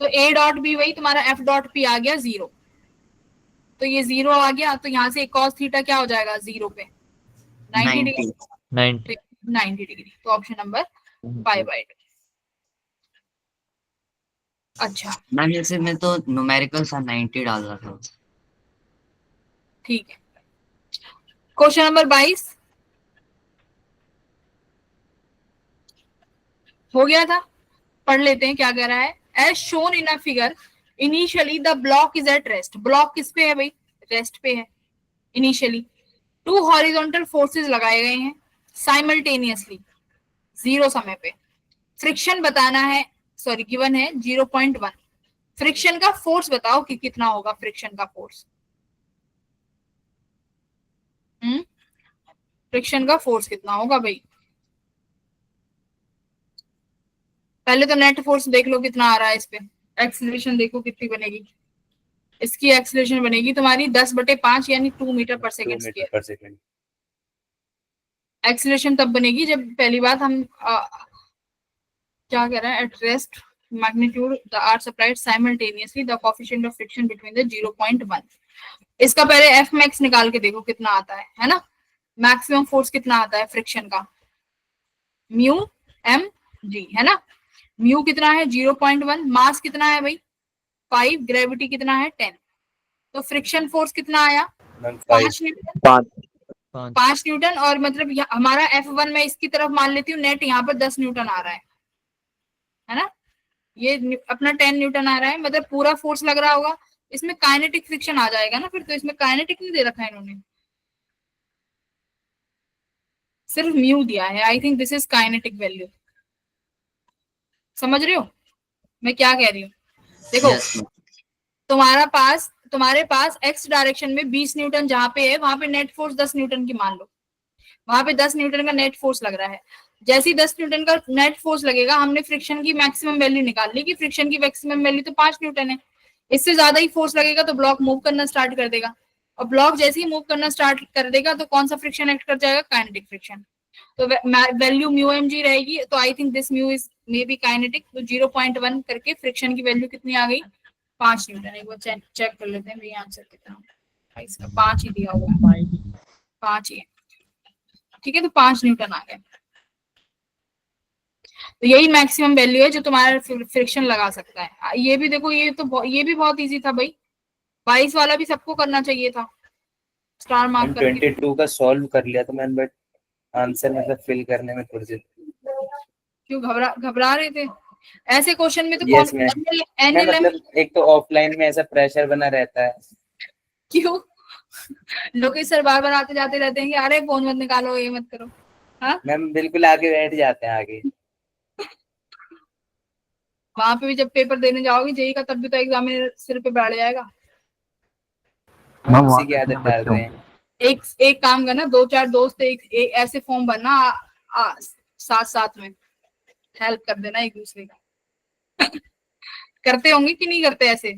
तो A डॉट बी वही तुम्हारा F डॉट P आ गया 0, तो ये 0 आ गया, तो यहाँ से cos थीटा क्या हो जाएगा 0 पे 90 डिग्री, 90 डिग्री, तो ऑप्शन नंबर पाई बाय 2। अच्छा मैम जैसे मैं तो न्यूमेरिकल सा 90 डाल रहा था। ठीक है, क्वेश्चन नंबर 22 हो गया था, पढ़ लेते हैं क्या कह रहा है। As shown in a figure initially the block is at rest, block किस पे है भाई, रेस्ट पे है इनिशियली। 2 हॉरिजॉन्टल फोर्सेस लगाए गए हैं साइमल्टेनियसली 0 समय पे, फ्रिक्शन बताना है, सॉरी गिवन है 0.1, फ्रिक्शन का फोर्स बताओ कि कितना होगा, फ्रिक्शन का फोर्स, फ्रिक्शन का फोर्स कितना होगा भाई, पहले तो नेट फोर्स देख लो कितना आ रहा है इस पे, एक्सीलरेशन देखो कितनी बनेगी, इसकी एक्सीलरेशन बनेगी तुम्हारी 10/5 यानी 2 मीटर पर सेकेंड। एक्सीलरेशन तब बनेगी जब पहली बात हम क्या कह रहा है, at rest magnitude the are supplied simultaneously the coefficient of friction between the 0.1। इसका पहले एफ मैक्स निकाल के देखो कितना आता है ना, मैक्सिमम फोर्स कितना आता है फ्रिक्शन का, म्यू एम जी, है ना। म्यू कितना है 0.1, मास कितना है भाई 5, ग्रेविटी कितना है 10, तो फ्रिक्शन फोर्स कितना आया 5 न्यूटन, 5 न्यूटन। और मतलब हमारा F1 में इसकी तरफ मान लेती हूँ नेट, यहाँ पर 10 न्यूटन आ रहा है ना, ये अपना 10 न्यूटन आ रहा है, मतलब पूरा फोर्स लग रहा होगा। इसमें काइनेटिक फ्रिक्शन आ जाएगा ना फिर, तो इसमें काइनेटिक नहीं दे रखा है इन्होंने, सिर्फ म्यू दिया है। I think this is kinetic value. समझ रहे हो मैं क्या कह रही हूँ? देखो Yes, ma'am. तुम्हारे पास एक्स डायरेक्शन में 20 न्यूटन जहां पे है, वहां पे नेट फोर्स 10 न्यूटन की मान लो, वहां पे 10 न्यूटन का नेट फोर्स लग रहा है। जैसे ही 10 न्यूटन का नेट फोर्स लगेगा, हमने फ्रिक्शन की मैक्सिमम वैल्यू निकाल ली कि फ्रिक्शन की मैक्सिमम वैल्यू तो 5 न्यूटन है, इससे ज्यादा ही फोर्स लगेगा तो ब्लॉक मूव करना स्टार्ट कर देगा, और ब्लॉक जैसे ही मूव करना स्टार्ट कर देगा तो कौन सा फ्रिक्शन एक्ट कर जाएगा, काइनेटिक फ्रिक्शन। तो वैल्यू म्यू एम जी रहेगी, तो I think this mu is may be kinetic. तो 0.1 करके फ्रिक्शन की वैल्यू कितनी आ गई 5 न्यूटन। एक बार चेक कर लेते हैं भाई आंसर कितना है, इसका 5 ही दिया हुआ है, 5 ही है, ठीक है, तो 5 न्यूटन आ गए। तो यही मैक्सिमम वैल्यू है जो तुम्हारा फ्रिक्शन लगा सकता है। ये भी देखो, ये भी बहुत इजी था भाई, 22 वाला भी सबको करना चाहिए था स्टार मार्क करके। 22 का सॉल्व कर लिया था मैंने, बट आंसर मतलब फिल करने में थोड़ी सी क्यों घबरा रहे थे? ऐसे क्वेश्चन में तो Yes, ma'am. एनएलएम मतलब एक तो ऑफलाइन में ऐसा प्रेशर बना रहता है। क्यों लोकेश सर बार बार आते जाते रहते हैं कि अरे फोन मत निकालो, ये मत करो। हाँ, मैम बिल्कुल आगे बैठ जाते हैं आगे। वहां पे भी जब पेपर देने जाओगे जेई का, तब भी तो एग्जामिनर सिर पे बैठ जाएगा। मैम उसी की आदत डाल रहे हैं। एक काम करना, 2-4 दोस्त एक ऐसे फॉर्म भरना, साथ में हेल्प कर देना एक दूसरे का। करते होंगे कि नहीं करते? ऐसे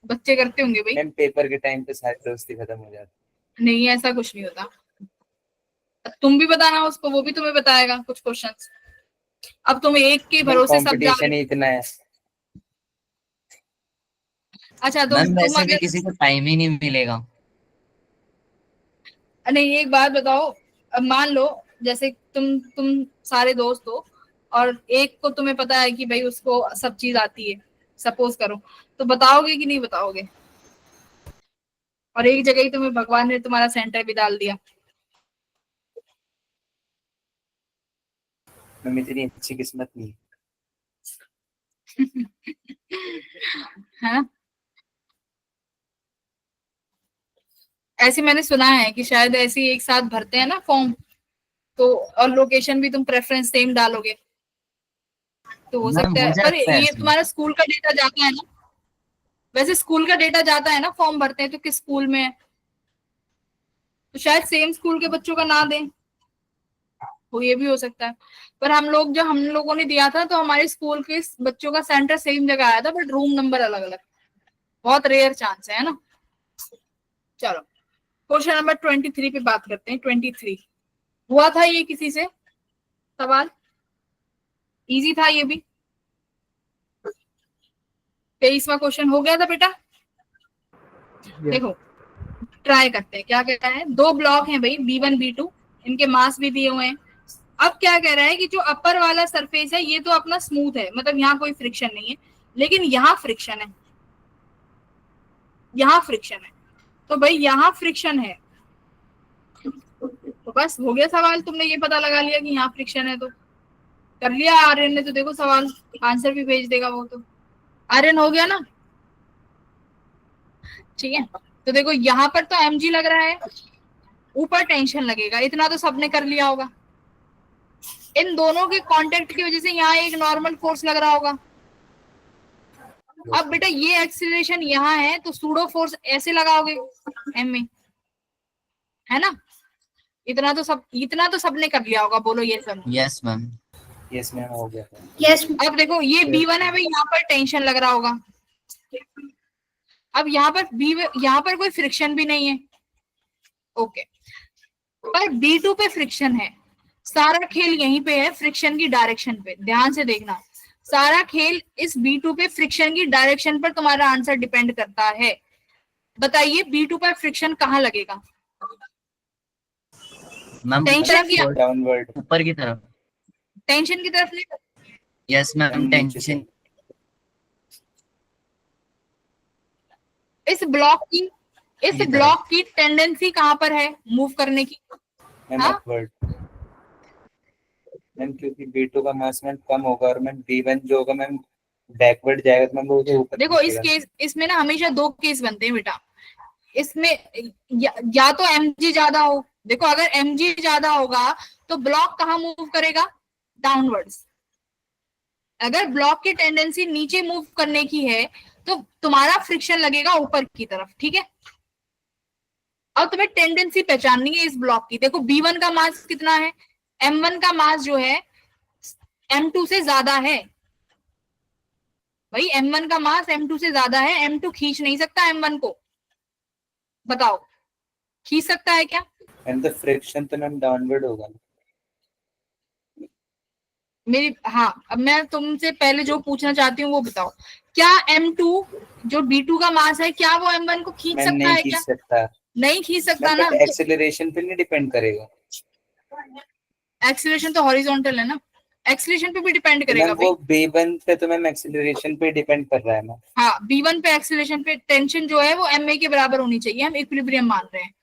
बच्चे करते होंगे भाई। मैम पेपर के टाइम पे सारी दोस्ती खत्म हो जाती। नहीं, ऐसा कुछ नहीं होता, तुम भी बताना उसको, वो भी तुम्हें बताएगा कुछ क्वेश्चंस। अब तुम एक के भरोसे सब जा कंपटीशन ही इतना है। अच्छा मैम तुम वैसे भी अगर किसी को टाइम ही नहीं मिलेगा। नहीं, एक बात बताओ, अब मान लो जैसे तुम सारे दोस्त हो, और एक को तुम्हें पता है कि भाई उसको सब चीज आती है, सपोज करो, तो बताओगे कि नहीं बताओगे? और एक जगह ही तुम्हें भगवान ने तुम्हारा सेंटर भी डाल दिया। मैम इतनी अच्छी किस्मत नहीं है। ऐसे मैंने सुना है कि शायद ऐसे ही एक साथ भरते हैं ना फॉर्म, तो और लोकेशन भी तुम प्रेफरेंस सेम डालोगे, तो हो मैम सकता हो है। पर जाता है ये ऐसे। तुम्हारा स्कूल का डेटा जाता है ना, वैसे स्कूल का डेटा जाता है ना, फॉर्म भरते हैं तो किस स्कूल में है, तो शायद सेम स्कूल के बच्चों का ना दें, वो ये भी हो सकता है। पर हम लोगों ने दिया था, तो हमारे स्कूल के बच्चों का सेंटर सेम जगह आया था, बट रूम नंबर अलग अलग। बहुत रेयर चांस है ना। चलो क्वेश्चन नंबर 23 पे बात करते हैं। 23 हुआ था ये किसी से सवाल, इजी था ये भी। 23वां क्वेश्चन हो गया था बेटा। देखो ट्राई करते हैं, क्या कहता है, 2 ब्लॉक हैं भाई B1 B2, इनके मास भी दिए हुए हैं। अब क्या कह रहा है कि जो अपर वाला सरफेस है ये तो अपना स्मूथ है, मतलब यहाँ कोई फ्रिक्शन नहीं है, लेकिन यहाँ फ्रिक्शन है, यहाँ फ्रिक्शन है। तो भाई यहाँ फ्रिक्शन है, तो बस हो गया सवाल, तुमने ये पता लगा लिया कि यहाँ फ्रिक्शन है, तो कर लिया आर्यन ने। तो देखो सवाल आंसर भी भेज देगा वो, तो आर्यन हो गया ना, ठीक है। तो देखो यहाँ पर तो mg लग रहा है, ऊपर टेंशन लगेगा, इतना तो सबने कर लिया होगा। इन दोनों के कांटेक्ट की वजह से यहाँ एक नॉर्मल फोर्स लग रहा होगा। अब बेटा ये एक्सीलरेशन यहाँ है, तो सूडो फोर्स ऐसे लगाओगे m में, है ना। इतना तो सबने कर लिया होगा, बोलो ये सब। Yes ma'am. यस मैम हो गया। यस अब देखो ये B1 है भाई, यहाँ पर टेंशन लग रहा होगा। अब यहाँ पर कोई फ्रिक्शन भी नहीं है, ओके, पर B2 पे फ्रिक्शन है। सारा खेल यहीं पे है, फ्रिक्शन की डायरेक्शन पे ध्यान से देखना। सारा खेल इस B2 पे फ्रिक्शन की डायरेक्शन पर तुम्हारा आंसर डिपेंड करता है। बताइए B2 पर फ्रिक्शन कहाँ लगेगा? मैम टेंशन की, डाउनवर्ड, ऊपर की तरफ। टेंशन की तरफ नहीं, यस मैम, नीचे से। टेंशन। इस ब्लॉक की, इस ये तरफ। ब्लॉक की टेंडेंसी कहाँ पर है मूव करने की? मैम हाँ? अपवर्ड मैम, क्योंकि B2 का मास मैम कम होगा और मैम B1 जो होगा मैम बैकवर्ड जाएगा, तो मैम वो उसे ऊपर देखो इस खींचेगा। केस, इसमें ना हमेशा दो केस बनते हैं बेटा। इसमें या तो mg ज्यादा हो, देखो अगर mg ज्यादा होगा तो ब्लॉक कहाँ मूव करेगा? डाउनवर्ड्स। अगर ब्लॉक की टेंडेंसी नीचे मूव करने की है तो तुम्हारा फ्रिक्शन लगेगा ऊपर की तरफ, ठीक है। अब तुम्हें टेंडेंसी पहचाननी है इस ब्लॉक की। देखो B1 का मास कितना है? M1 का मास जो है M2 से ज्यादा है। भाई M1 का मास M2 से ज्यादा है, M2 खींच नहीं सकता M1 को। बताओ खींच सकता है क्या? मैम तो फ्रिक्शन तो मैम डाउनवर्ड होगा। मेरी, हाँ, अब मैं तुमसे पहले जो पूछना चाहती हूँ वो बताओ, क्या M2 जो B2 का मास है, क्या वो M1 को खींच मैम सकता नहीं है खींच क्या? सकता नहीं खींच सकता मैम, ना। बट एक्सेलरेशन पे नहीं डिपेंड करेगा। एक्सीलरेशन तो हॉरिजॉन्टल है ना, एक्सीलरेशन पे भी डिपेंड तो करेगा मैम भाई। वो B1 पे तो मैम एक्सेलरेशन पे डिपेंड कर रहा है मैम। हाँ, B1 पे एक्सीलरेशन पे टेंशन जो है वो ma के बराबर होनी चाहिए, हम इक्विलिब्रियम मान रहे हैं,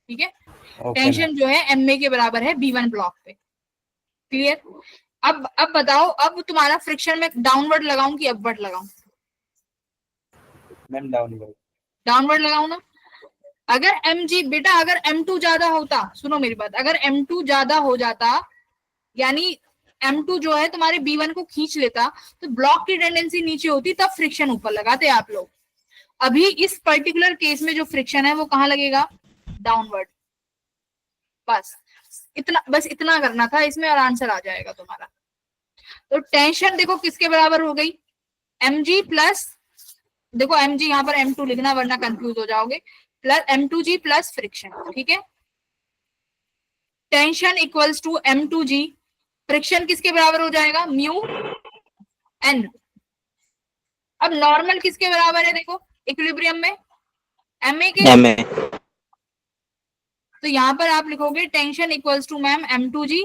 ठीक है। Okay ma'am. टेंशन जो है ma के बराबर है B1 ब्लॉक पे। क्लियर? अब बताओ, अब तुम्हारा फ्रिक्शन में डाउनवर्ड लगाऊं कि अपवर्ड लगाऊं? Ma'am downward. डाउनवर्ड लगाऊं ना। अगर mg बेटा, अगर M2 ज्यादा होता, सुनो मेरी बात, अगर M2 ज्यादा हो जाता, यानी M2 जो है तुम्हारे B1 को खींच लेता, तो ब्लॉक की टेंडेंसी नीचे होती, तब फ्रिक्शन ऊपर लगाते आप लोग। अभी इस पर्टिकुलर केस में जो फ्रिक्शन है वो कहाँ लगेगा? डाउनवर्ड। बस इतना, बस इतना करना था इसमें और आंसर आ जाएगा तुम्हारा। तो टेंशन देखो किसके बराबर हो गई? mg प्लस, देखो mg यहाँ पर M2 लिखना वरना कंफ्यूज हो जाओगे, प्लस M2g प्लस फ्रिक्शन, ठीक है। Tension equals to M2g, friction किसके बराबर हो जाएगा? Mu n। अब नॉर्मल किसके बराबर है? देखो इक्विलिब्रियम में ma के। एम ए तो यहाँ पर आप लिखोगे tension equals to ma'am M2g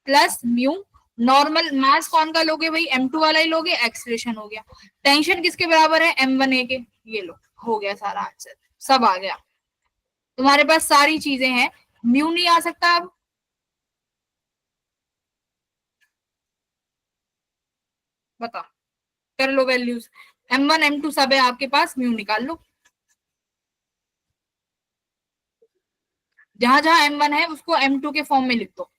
plus mu. Normal mass कौन का लोगे भाई? M2 वाला ही लोगे, एक्सीलरेशन हो गया। टेंशन किसके बराबर है? M1a के। ये लो, हो गया सारा आंसर, सब आ गया तुम्हारे पास, सारी चीजें हैं। म्यू नहीं आ सकता अब? बता, कर लो वैल्यूज, M1 M2 सब है आपके पास, म्यू निकाल लो। जहां जहां M1 है उसको M2 के फॉर्म में लिख दो।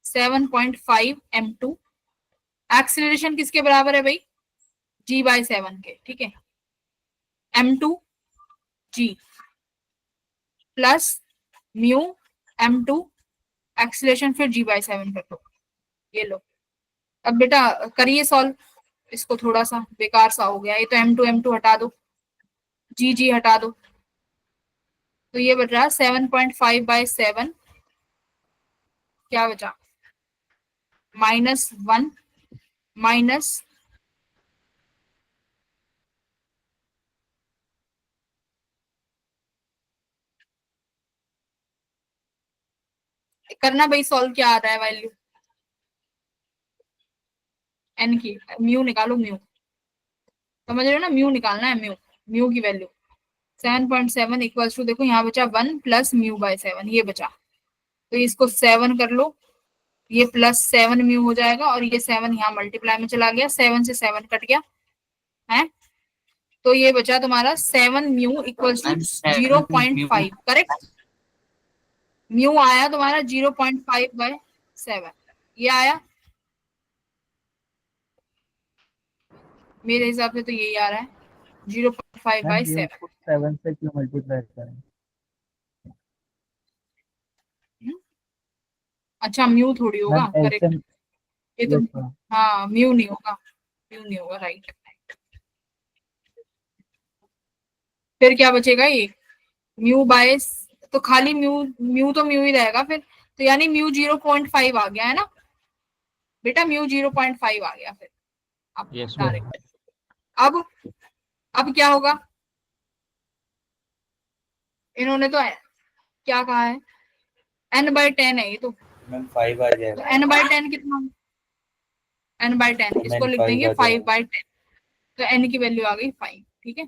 7.5 M2। एक्सीलरेशन किसके बराबर है भाई? g/7 के, ठीक है। M2 g plus mu M2 acceleration, फिर g/7 कर दो। ये लो, अब बेटा करिए सॉल्व इसको, थोड़ा सा बेकार सा हो गया ये तो। M2 हटा दो, g हटा दो, तो ये बच रहा 7.5/7, क्या बचा? -1 माइनस करना भाई सॉल्व, क्या आ रहा है वैल्यू n की? म्यू निकालो, म्यू समझ रहे हो ना, म्यू निकालना है, म्यू, म्यू की वैल्यू 7.7 इक्वल्स टू, देखो यहाँ बचा 1 प्लस म्यू/7, ये बचा, तो इसको 7 कर लो, ये प्लस 7 म्यू हो जाएगा, और ये 7 यहाँ मल्टीप्लाई में चला गया, 7 से 7 कट गया है, तो ये बचा तुम्हारा 7 mu equals to 0.5, correct. Mu आया तुम्हारा 0.5/7, ये आया मेरे हिसाब से, तो यही आ रहा है 0.5/7। 7 से क्यों मल्टीप्लाई करें? अच्छा म्यू थोड़ी होगा, करेक्ट, ये तो, हाँ म्यू नहीं होगा, म्यू नहीं होगा, राइट। फिर क्या बचेगा? ये म्यू बाय, तो खाली म्यू, म्यू तो म्यू ही रहेगा फिर, तो यानी म्यू 0.5 आ गया है ना। बेटा म्यू 0.5 आ गया फिर अब Yes, डायरेक्ट। अब क्या होगा, इन्होंने तो क्या कहा है, n/10 है ये तो मैम 5 आ जाएगा। n/10 कितना, n/10 इसको लिख देंगे 5/10, तो n की वैल्यू आ गई 5। ठीक है,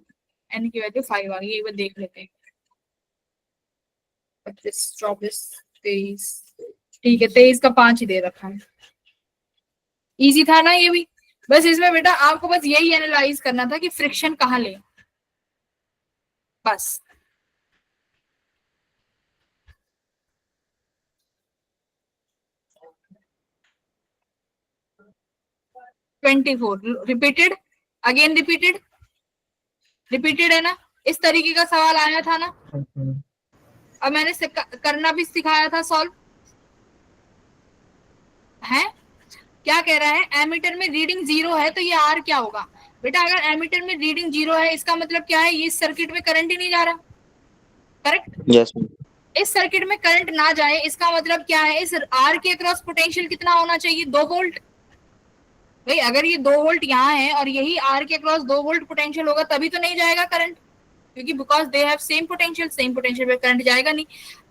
n की वैल्यू 5 आ गई, एक बार देख लेते हैं। 25, 24, 23, ठीक है 23 का 5 ही दे रखा है। इजी था ना ये भी। बस इसमें बेटा आपको बस यही एनालाइज करना था कि फ्रिक्शन कहाँ ले, बस। रिपीटेड, अगेन रिपीटेड है ना, इस तरीके का सवाल आया था ना। अब मैंने करना भी सिखाया था सॉल्व है। क्या कह रहा है, एमीटर में रीडिंग 0 है तो ये आर क्या होगा बेटा, अगर एमीटर में रीडिंग 0 है इसका मतलब क्या है, ये इस सर्किट में करंट ही नहीं जा रहा, करेक्ट। यस इस सर्किट में करंट ना जाए इसका मतलब क्या है, इस आर के अक्रॉस पोटेंशियल कितना होना चाहिए, 2 वोल्ट। भाई अगर ये 2 वोल्ट यहाँ है और यही आर के अक्रॉस 2 वोल्ट पोटेंशियल होगा तभी तो नहीं जाएगा करंट, क्योंकि because they have same potential पे करंट जाएगा नहीं।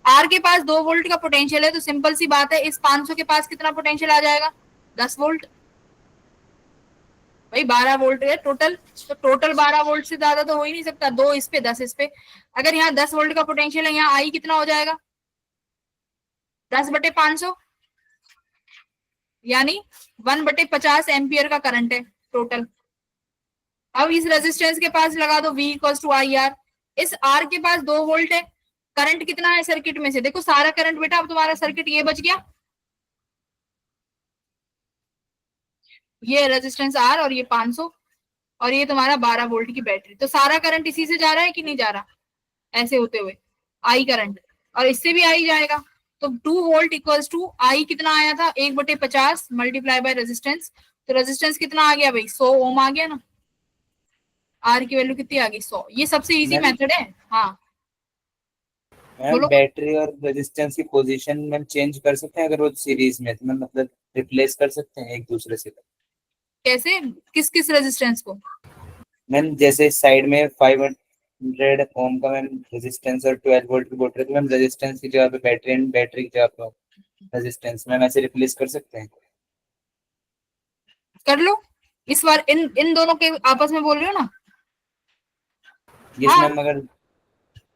आर के पास 2 वोल्ट का पोटेंशियल है तो सिंपल सी बात है, इस 500 के पास कितना पोटेंशियल आ जाएगा, 10 वोल्ट। भाई 12 वोल्ट है टोटल, तो टोटल 12 वोल्ट से ज्यादा तो हो ही नहीं सकता, 2 इस पे 10 इस पे। अगर यहाँ 10 वोल्ट का पोटेंशियल है, यहाँ आई कितना हो जाएगा, 10/500, यानी 1/50 एम्पियर का करंट है टोटल। अब इस रेजिस्टेंस के पास लगा दो V = IR, इस R के पास 2 वोल्ट है, करंट कितना है सर्किट में से, देखो सारा करंट बेटा अब तुम्हारा सर्किट ये बच गया, ये रेजिस्टेंस R और ये 500 और ये तुम्हारा 12 वोल्ट की बैटरी, तो सारा करंट इसी से जा रहा है कि नहीं जा रहा, ऐसे होते हुए आई करंट, और इससे भी आई जाएगा, तो 2 वोल्ट = आई कितना आया था, 1/50 मल्टीप्लाई बाय रेजिस्टेंस, तो रेजिस्टेंस कितना आ गया भाई, 100 ओम आ गया ना। आर की वैल्यू कितनी आ गई, 100। ये सबसे इजी मेथड है। हाँ मैम बोलो। बैटरी और रेजिस्टेंस की पोजीशन मैम चेंज कर सकते हैं अगर वो सीरीज में, तो मैम मतलब रिप्लेस कर सकते हैं एक दूसरे से। कैसे, किस किस रेजिस्टेंस को, मैम जैसे साइड में 500 ओम का मैम रेजिस्टेंस और 12 वोल्ट की बैटरी, तो मैम रेजिस्टेंस की जगह पे बैटरी एंड बैटरी की जगह पे रेजिस्टेंस मैम ऐसे रिप्लेस कर सकते हैं। कर लो इस बार, इन दोनों के आपस में बोल रहे हो ना, यस हाँ मैम, अगर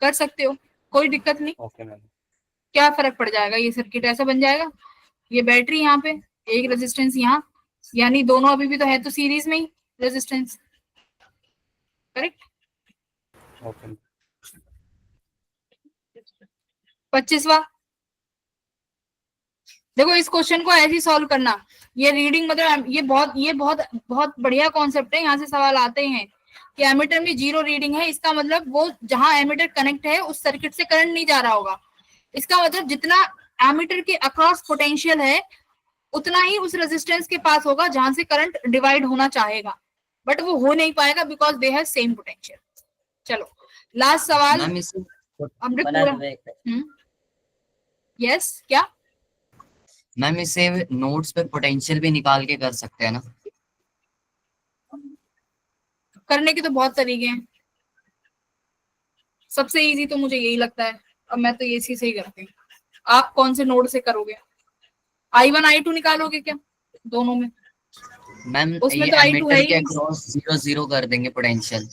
कर सकते हो, कोई दिक्कत नहीं। Okay ma'am. क्या फर्क पड़ जाएगा, ये सर्किट ऐसा बन जाएगा, ये बैटरी यहाँ पे, एक रेजिस्टेंस यहाँ, यानी दोनों अभी भी तो है तो सीरीज में ही रेजिस्टेंस, करेक्ट। ओके 25वां, देखो इस क्वेश्चन को ऐसे ही सॉल्व करना, ये रीडिंग मतलब ये बहुत बढ़िया कॉन्सेप्ट है, यहाँ से सवाल आते हैं कि एमीटर में 0 रीडिंग है, इसका मतलब वो जहां एमीटर कनेक्ट है उस सर्किट से करंट नहीं जा रहा होगा, इसका मतलब जितना एमीटर के अक्रॉस पोटेंशियल है उतना ही उस रेजिस्टेंस के पास होगा जहां से करंट डिवाइड होना चाहेगा, बट वो हो नहीं पाएगा because they have same potential. चलो लास्ट सवाल, मैम इसे हमने पूरा यस क्या, मैम इसे नोट्स पे पोटेंशियल भी निकाल के कर सकते हैं ना। करने के तो बहुत तरीके हैं, सबसे इजी तो मुझे यही लगता है, अब मैं तो इसी से ही करती हूँ। आप कौन से नोड से करोगे, I1 I2 निकालोगे क्या दोनों में, मैम उसमें ये तो I2 है एमीटर ही के नहीं। अक्रॉस 0 कर देंगे पोटेंशियल,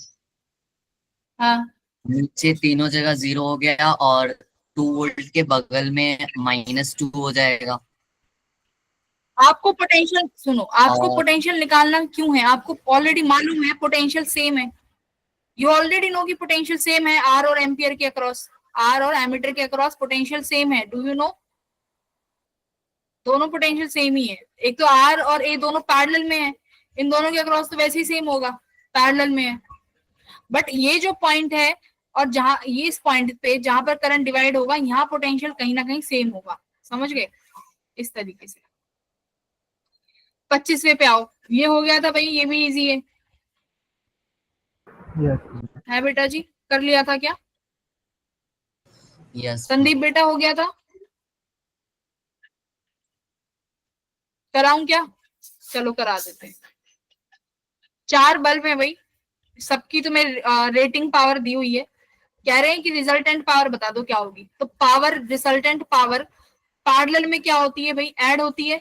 हाँ नीचे तीनों जगह 0 हो गया और 2 वोल्ट के बगल में -2 हो जाएगा। आपको पोटेंशियल सुनो, आपको और पोटेंशियल निकालना क्यों है, आपको ऑलरेडी मालूम है पोटेंशियल सेम है, यू ऑलरेडी नो कि पोटेंशियल सेम है, आर और एम्पियर के अक्रॉस, आर और एमीटर के अक्रॉस पोटेंशियल सेम है, डू यू नो, दोनों पोटेंशियल सेम ही है, एक तो आर और ए दोनों पैरेलल में है, इन दोनों के अक्रॉस तो वैसे ही सेम होगा, पैरेलल में है, बट ये जो पॉइंट है और जहां ये इस पॉइंट पे जहां पर करंट डिवाइड होगा यहाँ पोटेंशियल कहीं ना कहीं सेम होगा, समझ गए, इस तरीके से। 25वें पे आओ, ये हो गया था भाई, ये भी इजी है, है बेटा जी, कर लिया था क्या, यस संदीप बेटा हो गया था, कराऊं क्या, चलो करा देते हैं। 4 बल्ब है भाई, सबकी तुम्हें रेटिंग पावर दी हुई है। कह रहे हैं कि रिजल्टेंट पावर बता दो क्या होगी। तो पावर, रिजल्टेंट पावर पैरेलल में क्या होती है भाई, ऐड होती है।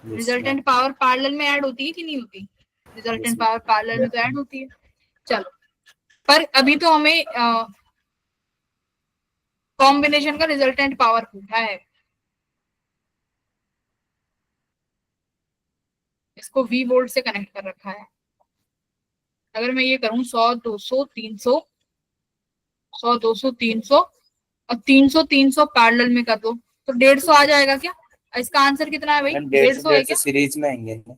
रिजल्टेंट पावर पैरेलल में ऐड होती है कि नहीं होती? रिजल्टेंट पावर पैरेलल में तो ऐड होती है। चलो, पर अभी तो हमें कॉम्बिनेशन का रिजल्टेंट पावर पूछा है। इसको V वोल्ट से कनेक्ट कर रखा है। अगर मैं ये करूं 100 200 300, 100 200 300 और 300 300 पैरेलल में कर दो तो 150 आ जाएगा क्या? इसका आंसर कितना है भाई? 150 है क्या? सीरीज में आएंगे ना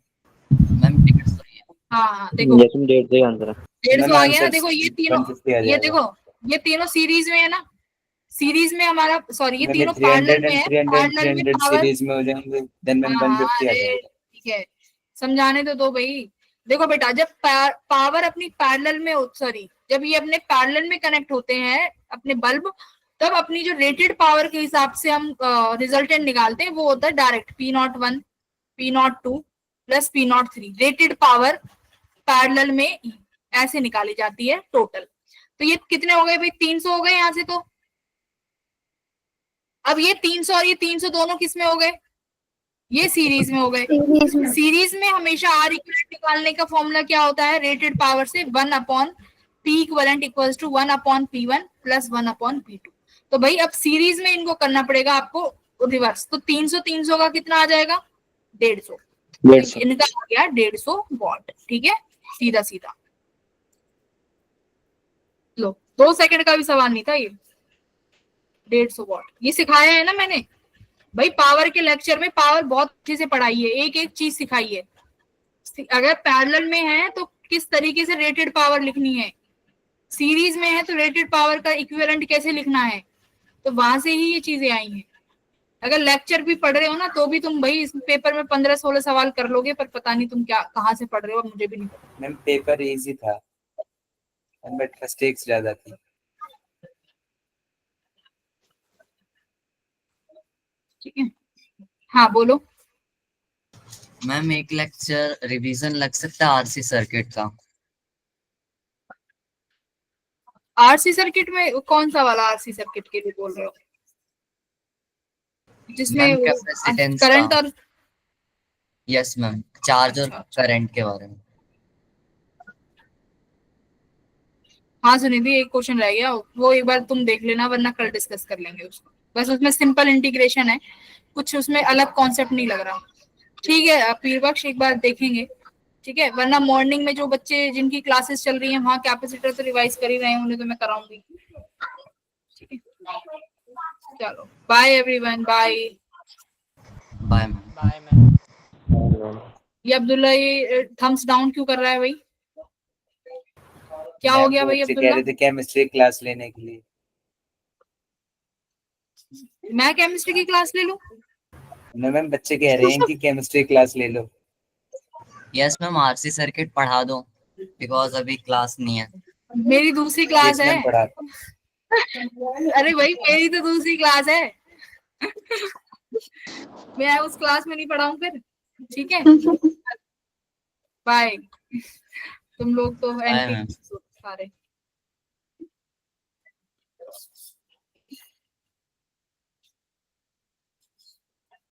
मैम 150 ही है। हाँ देखो, यस मैम 150 आंसर है। 150 मैम आ गया ना। आंसर देखो ये तीनों, 150 आ ये जाएगा। देखो ये तीनों सीरीज में है ना। सीरीज में हमारा, सॉरी ये मैम तीनों 300 पैरेलल में एंड है। 300 पैरेलल में 300 पावर, सीरीज में हो जाएंगे, देन मैम हाँ 150 आ अरे जाएगा। ठीक है, समझाने तो दो भाई। देखो बेटा, जब पावर अपनी पैरेलल में, सॉरी जब ये अपने पैरेलल में कनेक्ट होते हैं अपने बल्ब, तब अपनी जो रेटेड पावर के हिसाब से हम रिजल्टेंट निकालते हैं वो होता है direct P01 P02 plus P03। Rated power parallel में ऐसे निकाली जाती है टोटल। तो ये कितने हो गए भाई? 300 हो गए यहाँ से। तो अब ये 300 और ये 300 दोनों किस में हो गए? ये सीरीज में हो गए। सीरीज में। सीरीज में हमेशा आर इक्विवेलेंट निकालने का फॉर्मूला क्या होता है? रेटेड पावर से 1 upon P equivalent equals to 1 upon P1 plus 1 upon P2। तो भाई अब सीरीज में इनको करना पड़ेगा आपको रिवर्स। तो 300 300 का कितना आ जाएगा? 150। 150 इनका आ गया 150 वॉट। ठीक है, सीधा सीधा। लो, 2 सेकंड का भी सवाल नहीं था ये। 150 वॉट ये सिखाया है ना मैंने भाई। पावर के लेक्चर में पावर बहुत अच्छे से पढ़ाई है, एक एक चीज सिखाई है। अगर पैरेलल में है तो किस तरीके से रेटेड पावर लिखनी है, सीरीज में है तो रेटेड पावर का इक्विवेलेंट कैसे लिखना है, तो वहां से ही ये चीजें आई हैं। अगर लेक्चर भी पढ़ रहे हो ना तो भी तुम भाई इस पेपर में 15-16 सवाल कर लोगे, पर पता नहीं तुम क्या कहाँ से पढ़ रहे हो, मुझे भी नहीं पता। मैम पेपर इजी था बट मिस्टेक्स ज्यादा थी। ठीक है, हाँ बोलो। मैम एक लेक्चर रिवीजन लग सकता है आरसी सर्किट का। आरसी सर्किट में कौन सा वाला आरसी सर्किट के लिए बोल रहे हो? जिसमें मैम कैपेसिटेंस करंट का। और, यस मैम, चार्ज और करंट के बारे में। हाँ सुनिधि एक क्वेश्चन रह गया, वो एक बार तुम देख लेना, वरना कल डिस्कस कर लेंगे उसको। बस उसमें सिंपल इंटीग्रेशन है, कुछ उसमें अलग कॉन्सेप्ट नहीं लग रहा। ठीक है पीरबख्श, एक बार देखेंगे। ठीक है, वरना मॉर्निंग में जो बच्चे जिनकी क्लासेस चल रही हैं वहाँ कैपेसिटर तो रिवाइज कर ही रहे हैं, उन्हें तो मैं कराऊंगी। ठीक है, चलो bye everyone, bye. Bye ma'am. Bye ma'am. ये अब्दुल्ला ये थम्स डाउन क्यों कर रहा है भाई? क्या हो गया भाई बच्चे कह अब्दुल्ला? रहे थे केमिस्ट्री क्लास लेने के लिए। मैं केमिस्ट्री की क्लास ले लूं? ना मैम, बच्चे कह रहे हैं कि केमिस्ट्री क्लास ले लो। यस मैम, आरसी सर्किट पढ़ा दो बिकॉज अभी क्लास नहीं है। मेरी दूसरी क्लास है। मैम पढ़ा। अरे भाई मेरी तो दूसरी क्लास है। मैं उस क्लास में नहीं पढ़ाऊं फिर। ठीक है, बाय। तुम लोग तो Bye, एंटी ma'am. सारे।